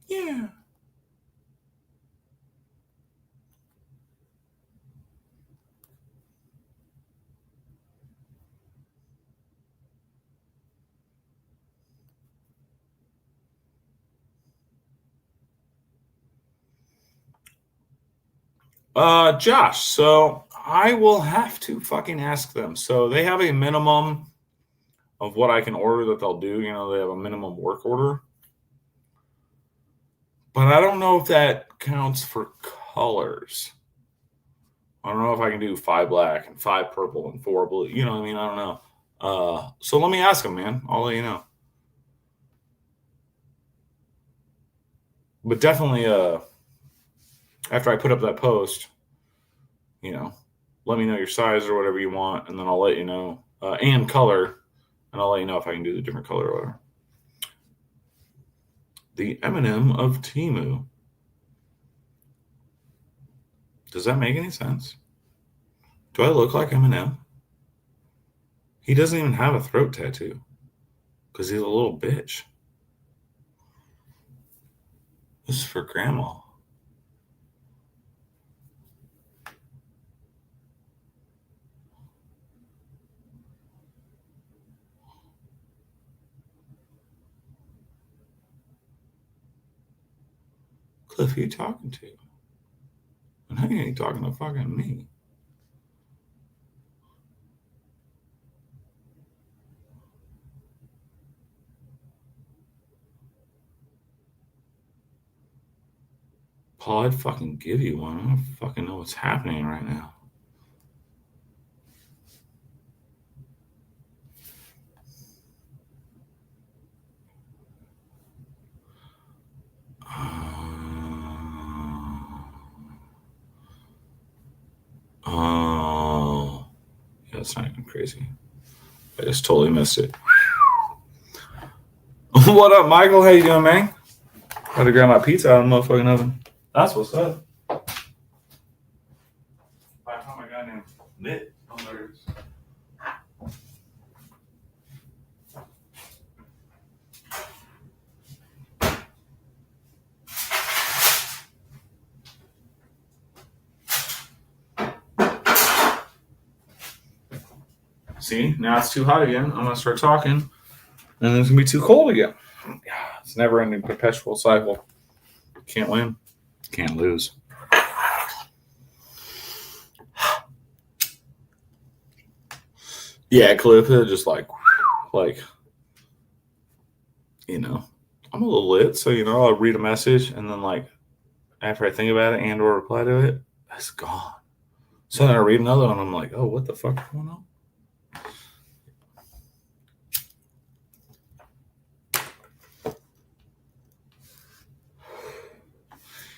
Yeah. Josh, so I will have to fucking ask them. So they have a minimum of what I can order that they'll do. They have a minimum work order. But I don't know if that counts for colors. I don't know if I can do 5 black and 5 purple and 4 blue. You know what I mean? I don't know. So let me ask them, man. I'll let you know. But definitely, after I put up that post, let me know your size or whatever you want, and then I'll let you know, and color, and I'll let you know if I can do the different color or whatever. The Eminem of Temu. Does that make any sense? Do I look like Eminem? He doesn't even have a throat tattoo because he's a little bitch. This is for grandma. Cliff, who you talking to? And he ain't talking to fucking me. Paul, I'd fucking give you one. I don't fucking know what's happening right now. Oh, yeah, that's not even crazy. I just totally missed it. What up, Michael? How you doing, man? Had to grab my pizza out of the motherfucking oven. That's what's up. I found my goddamn mitt. Oh, there it is. See, now it's too hot again. I'm gonna start talking, And then it's going to be too cold again. It's never ending perpetual cycle. Can't win. Can't lose. Yeah, Cliff, just like, you know, I'm a little lit. So, I'll read a message and then, like, after I think about it and or reply to it, it's gone. So then I read another one. I'm like, oh, what the fuck is going on?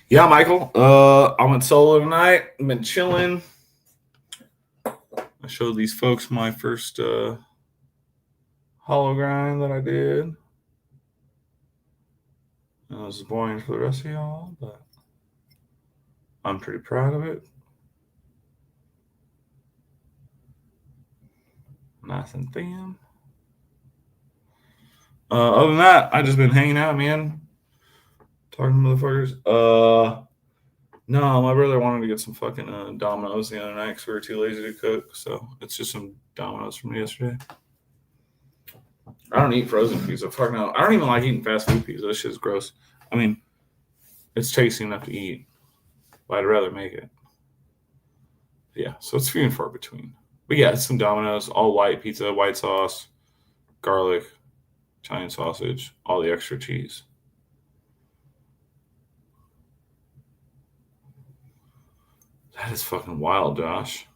Yeah, Michael. I went solo tonight. I've been chilling. I showed these folks my first hollow grind that I did. It was boring for the rest of y'all, but I'm pretty proud of it. Nice and thin. Other than that, I just been hanging out, man. Talking to motherfuckers. No, my brother wanted to get some fucking Domino's the other night because we were too lazy to cook. So it's just some Domino's from yesterday. I don't eat frozen pizza. Fuck no. I don't even like eating fast food pizza. This shit's gross. I mean, it's tasty enough to eat, but I'd rather make it. Yeah, so it's few and far between. But yeah, it's some Domino's, all white pizza, white sauce, garlic, Italian sausage, all the extra cheese. That is fucking wild, Josh.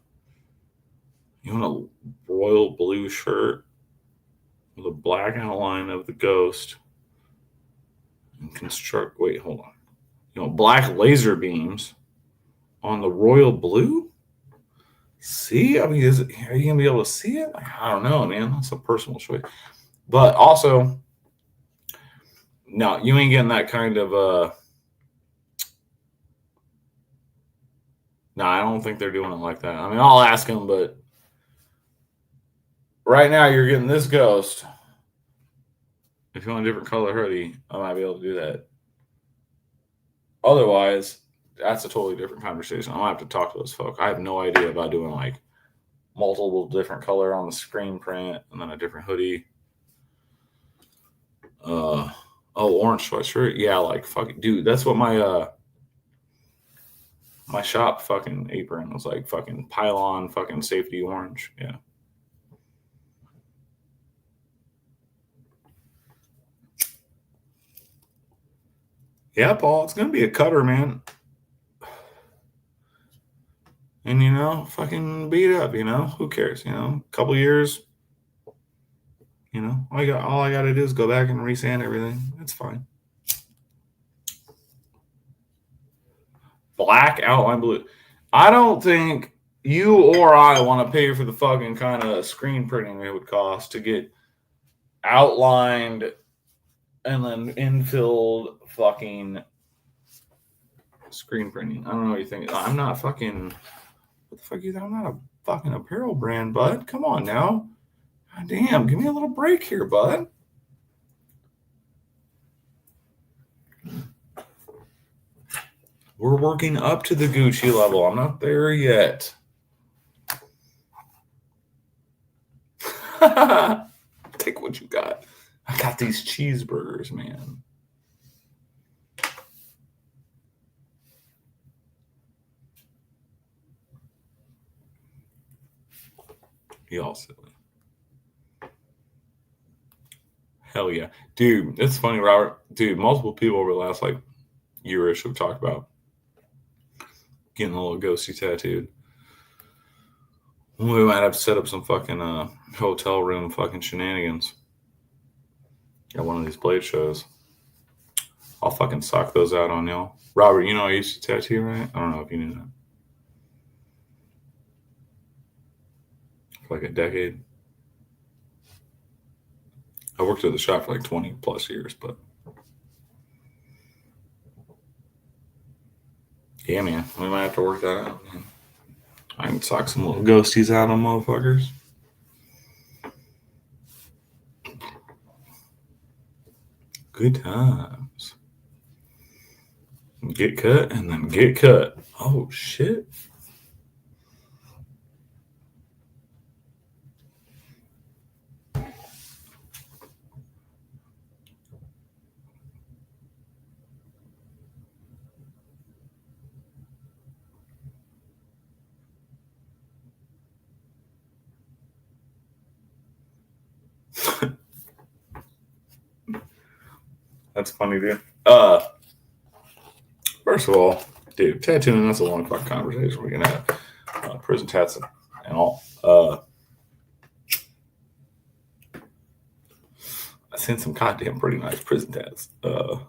You want a royal blue shirt with a black outline of the ghost and construct. Wait, hold on. Black laser beams on the royal blue? See? I mean, are you going to be able to see it? I don't know, man. That's a personal choice. But also, no, you ain't getting that kind of. No, I don't think they're doing it like that. I mean, I'll ask them, but right now you're getting this ghost. If you want a different color hoodie, I might be able to do that. Otherwise, that's a totally different conversation. I'm going to have to talk to those folks. I have no idea about doing like multiple different color on the screen print and then a different hoodie. Orange sweatshirt. Yeah, like fucking dude, that's what my shop fucking apron was like, fucking pylon fucking safety orange. Yeah. Yeah, Paul, it's gonna be a cutter, man. And fucking beat up, who cares? A couple years, all I gotta do is go back and resand everything. It's fine. Black outline blue. I don't think you or I want to pay for the fucking kind of screen printing it would cost to get outlined and then infilled fucking screen printing. I don't know what you think. I'm not fucking. What the fuck you think? I'm not a fucking apparel brand, bud. Come on now. God damn, give me a little break here, bud. We're working up to the Gucci level. I'm not there yet. Take what you got. I got these cheeseburgers, man. Y'all silly. Hell yeah. Dude, it's funny, Robert. Dude, multiple people over the last year-ish have talked about getting a little ghosty tattooed. We might have to set up some fucking hotel room fucking shenanigans at one of these blade shows. I'll fucking sock those out on y'all. Robert, I used to tattoo, right? I don't know if you knew that. For like a decade. I worked at the shop for 20 plus years, but yeah, man, we might have to work that out, man. I can sock some little ghosties out on motherfuckers. Good times. Get cut and then get cut. Oh, shit. That's funny, dude. First of all, dude, tattooing, that's a long fucking conversation we can have. Prison tats and all. I've seen some goddamn pretty nice prison tats. But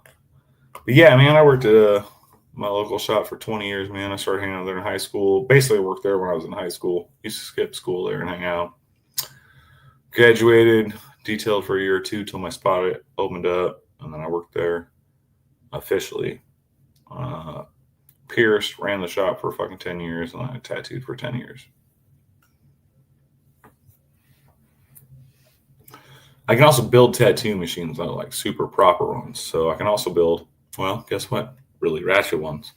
yeah, man, I worked at my local shop for 20 years, man. I started hanging out there in high school. Basically, I worked there when I was in high school. Used to skip school there and hang out. Graduated, detailed for a year or two till my spot opened up, and then I worked there officially. Pierced, ran the shop for fucking 10 years, and I tattooed for 10 years. I can also build tattoo machines, not like super proper ones. So I can also build, well, guess what? Really ratchet ones.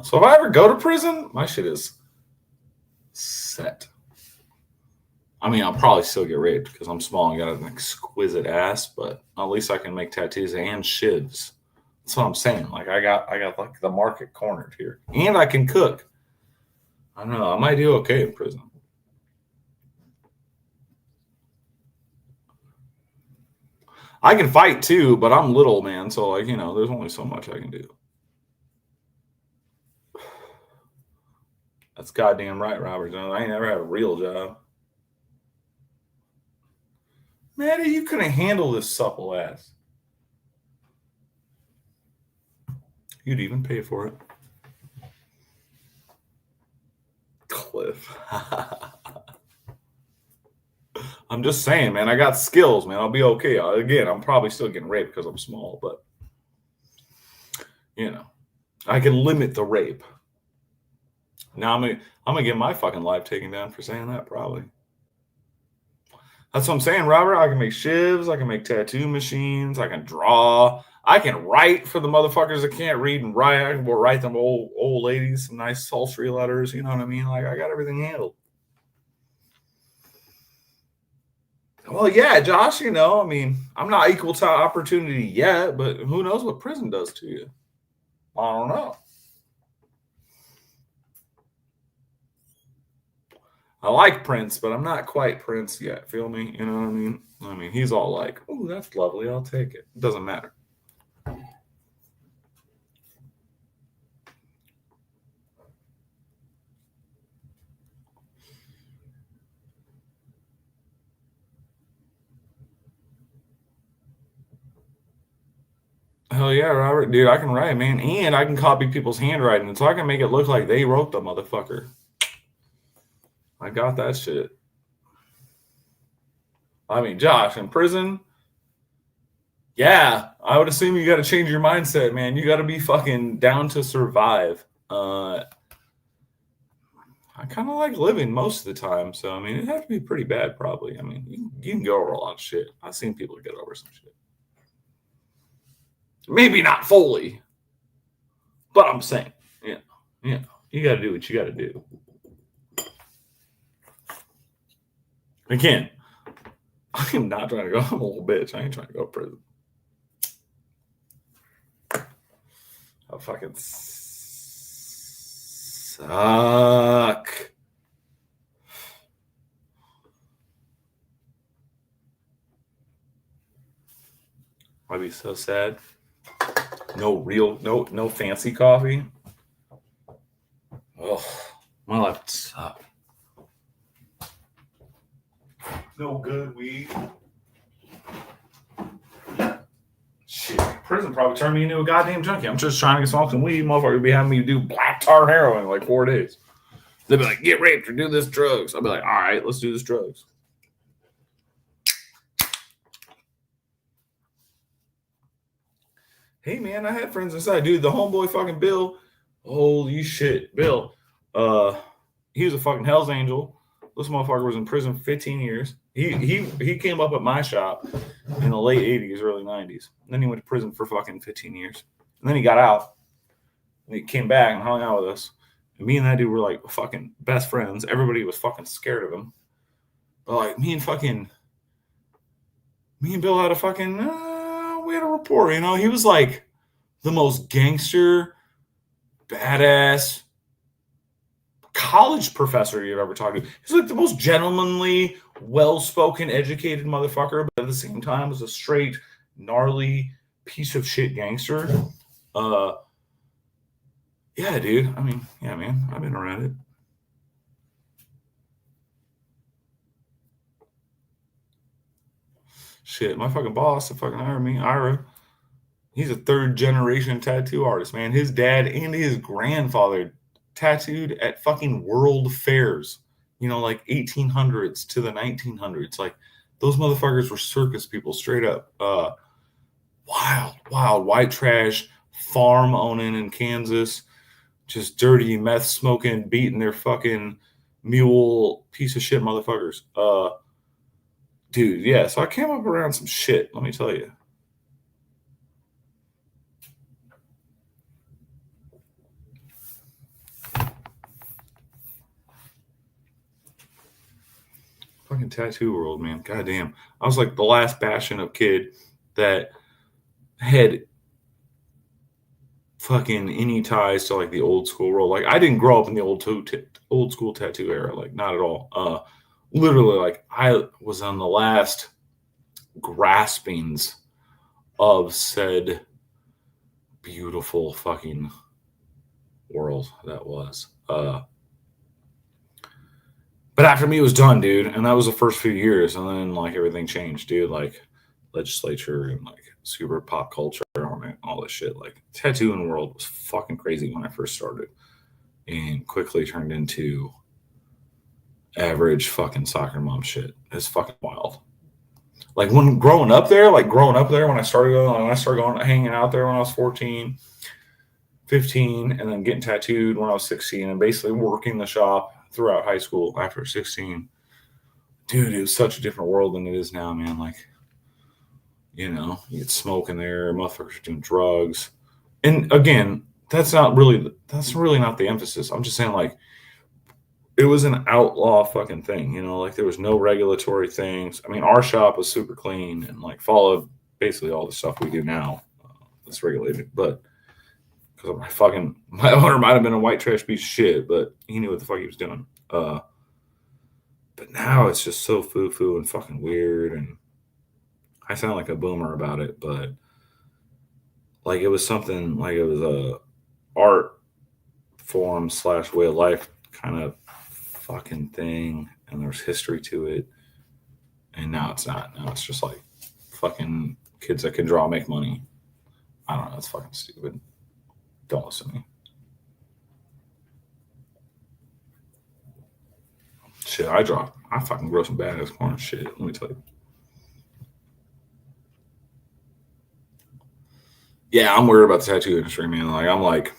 So if I ever go to prison, my shit is set. I mean, I'll probably still get raped because I'm small and got an exquisite ass, but at least I can make tattoos and shivs. That's what I'm saying. Like I got like the market cornered here, and I can cook. I don't know. I might do okay in prison. I can fight too, but I'm little, man. So like, there's only so much I can do. That's goddamn right, Robert. I ain't never had a real job. Maddie, you couldn't handle this supple ass. You'd even pay for it. Cliff. I'm just saying, man, I got skills, man. I'll be okay. Again, I'm probably still getting raped because I'm small, but I can limit the rape. Now I'm gonna get my fucking life taken down for saying that, probably. That's what I'm saying, Robert. I can make shivs, I can make tattoo machines, I can draw, I can write for the motherfuckers that can't read and write. I can write them old ladies some nice sultry letters. You know what I mean? Like I got everything handled. Well, yeah, Josh, I mean, I'm not equal to opportunity yet, but who knows what prison does to you? I don't know. I like Prince, but I'm not quite Prince yet. Feel me? You know what I mean? I mean, he's all like, "Oh, that's lovely. I'll take it." It doesn't matter. Hell yeah, Robert, dude, I can write, man, and I can copy people's handwriting, so I can make it look like they wrote the motherfucker. I got that shit. I mean, Josh, in prison, yeah, I would assume you got to change your mindset, man. You got to be fucking down to survive. I kind of like living most of the time, so I mean, it'd have to be pretty bad, probably. I mean, you can go over a lot of shit. I've seen people get over some shit. Maybe not fully, but I'm saying, you got to do what you got to do. Again, I am not trying to go. I'm a little bitch. I ain't trying to go to prison. I fucking suck. I'd be so sad. No fancy coffee. Oh, my life would suck. No good weed. Shit, prison probably turned me into a goddamn junkie. I'm just trying to smoke some weed. Motherfucker would be having me do black tar heroin in like 4 days. They'd be like, get raped or do this drugs. I'd be like, all right, let's do this drugs. Hey, man, I had friends inside. Dude, the homeboy fucking Bill. Holy shit. Bill. He was a fucking Hell's Angel. This motherfucker was in prison for 15 years. He came up at my shop in the late 80s, early 90s. And then he went to prison for fucking 15 years. And then he got out. And he came back and hung out with us. And me and that dude were like fucking best friends. Everybody was fucking scared of him. But like me and Bill had a fucking, we had a rapport, He was like the most gangster, badass college professor you've ever talked to. He's like the most gentlemanly, well-spoken, educated motherfucker, but at the same time was a straight, gnarly, piece of shit gangster. Uh, yeah, dude. I mean, yeah, man. I've been around it. Shit, my fucking boss, the fucking hired me, Ira. He's a third generation tattoo artist, man. His dad and his grandfather tattooed at fucking world fairs, like 1800s to the 1900s. Like those motherfuckers were circus people straight up. Wild, wild white trash farm owning in Kansas, just dirty meth smoking, beating their fucking mule piece of shit motherfuckers. Dude, yeah. So I came up around some shit, let me tell you. Fucking tattoo world, man. Goddamn. I was like the last bastion of kid that had fucking any ties to like the old school world. Like I didn't grow up in the old school tattoo era, like not at all. Literally, like I was on the last graspings of said beautiful fucking world that was. But after me, it was done, dude, and that was the first few years, and then like everything changed, dude. Like legislature and like super pop culture and all this shit. Like tattooing world was fucking crazy when I first started, and quickly turned into average fucking soccer mom shit. It's fucking wild. Like when growing up there, when I started going hanging out there when I was 14, 15, and then getting tattooed when I was 16, and basically working the shop throughout high school after 16. Dude, it was such a different world than it is now, man. Like, you get smoking there, motherfuckers doing drugs. And again, that's really not the emphasis. I'm just saying like it was an outlaw fucking thing, like there was no regulatory things. I mean, our shop was super clean and like followed basically all the stuff we do now. That's regulated, but because my owner might have been a white trash piece of shit, but he knew what the fuck he was doing. But now it's just so foo foo and fucking weird, and I sound like a boomer about it, but like it was something like it was a art form / way of life kind of fucking thing, and there's history to it, and now it's not. Now it's just like fucking kids that can draw make money. I don't know. It's fucking stupid. Don't listen to me. Shit, I fucking grow some badass corn shit. Let me tell you. Yeah, I'm worried about the tattoo industry, man. Like, I'm like,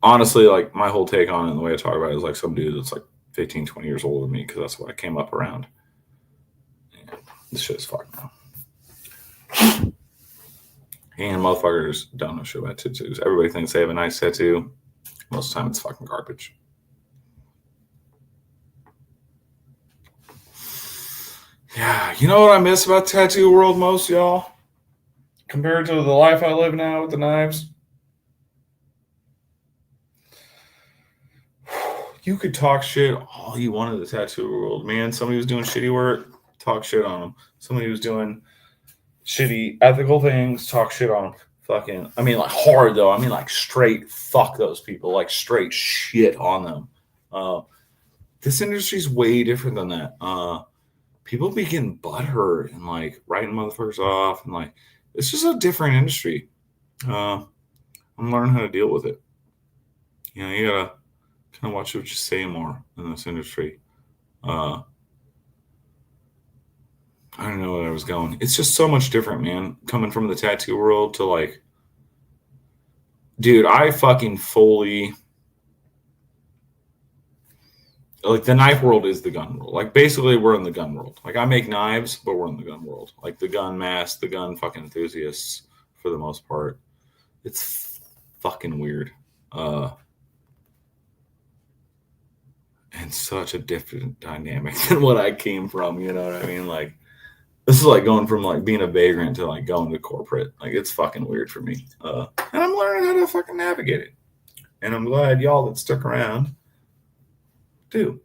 honestly, like, my whole take on it and the way I talk about it is like some dude that's like 15, 20 years older than me because that's what I came up around. And this shit is fucked now. And motherfuckers don't know shit about tattoos. Everybody thinks they have a nice tattoo. Most of the time, it's fucking garbage. Yeah, you know what I miss about the tattoo world most, y'all? Compared to the life I live now with the knives? You could talk shit all you wanted the tattoo world, man. Somebody was doing shitty work, talk shit on them. Somebody was doing shitty ethical things, talk shit on them. Fucking, I mean, like hard though. I mean, like straight fuck those people, like straight shit on them. This industry's way different than that. People be getting butthurt and like writing motherfuckers off, and like it's just a different industry. I'm learning how to deal with it. You gotta kind of watch what you say more in this industry. Uh, I don't know where I was going. It's just so much different, man. Coming from the tattoo world to like, dude, I fucking fully like the knife world is the gun world. Like basically, we're in the gun world. Like I make knives, but we're in the gun world. Like the gun mass, the gun fucking enthusiasts for the most part. It's fucking weird. And such a different dynamic than what I came from. You know what I mean? Like this is like going from like being a vagrant to like going to corporate. Like it's fucking weird for me. And I'm learning how to fucking navigate it. And I'm glad y'all that stuck around do.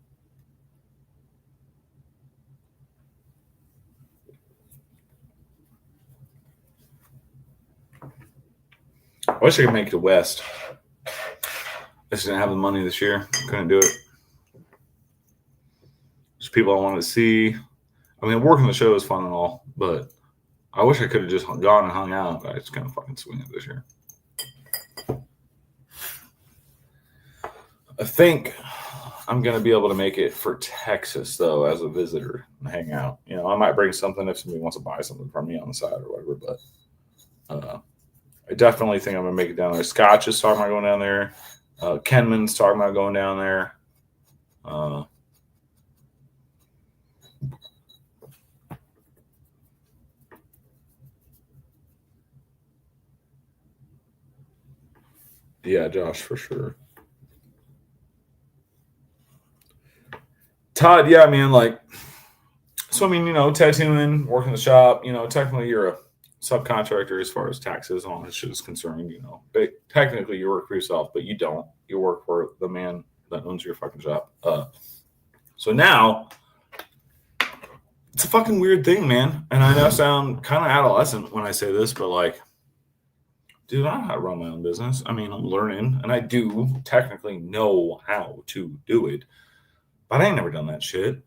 wish I could make it west. I just didn't have the money this year. Couldn't do it. There's people I wanted to see. I mean, working the show is fun and all, but I wish I could have just gone and hung out. But I just kind of fucking swing it this year. I think I'm going to be able to make it for Texas, though, as a visitor and hang out. You know, I might bring something if somebody wants to buy something from me on the side or whatever, but I definitely think I'm going to make it down there. Scotch is talking about going down there. Kenman's talking about going down there. Yeah, Josh, for sure. Todd, yeah, man, like, so I mean, you know, tattooing, working the shop, you know, technically you're a subcontractor as far as taxes and all that shit is concerned, you know. But technically you work for yourself, but you don't. You work for the man that owns your fucking shop. So now it's a fucking weird thing, man. And I know I sound kind of adolescent when I say this, but like, dude, I know how to run my own business. I mean, I'm learning and I do technically know how to do it, but I ain't never done that shit.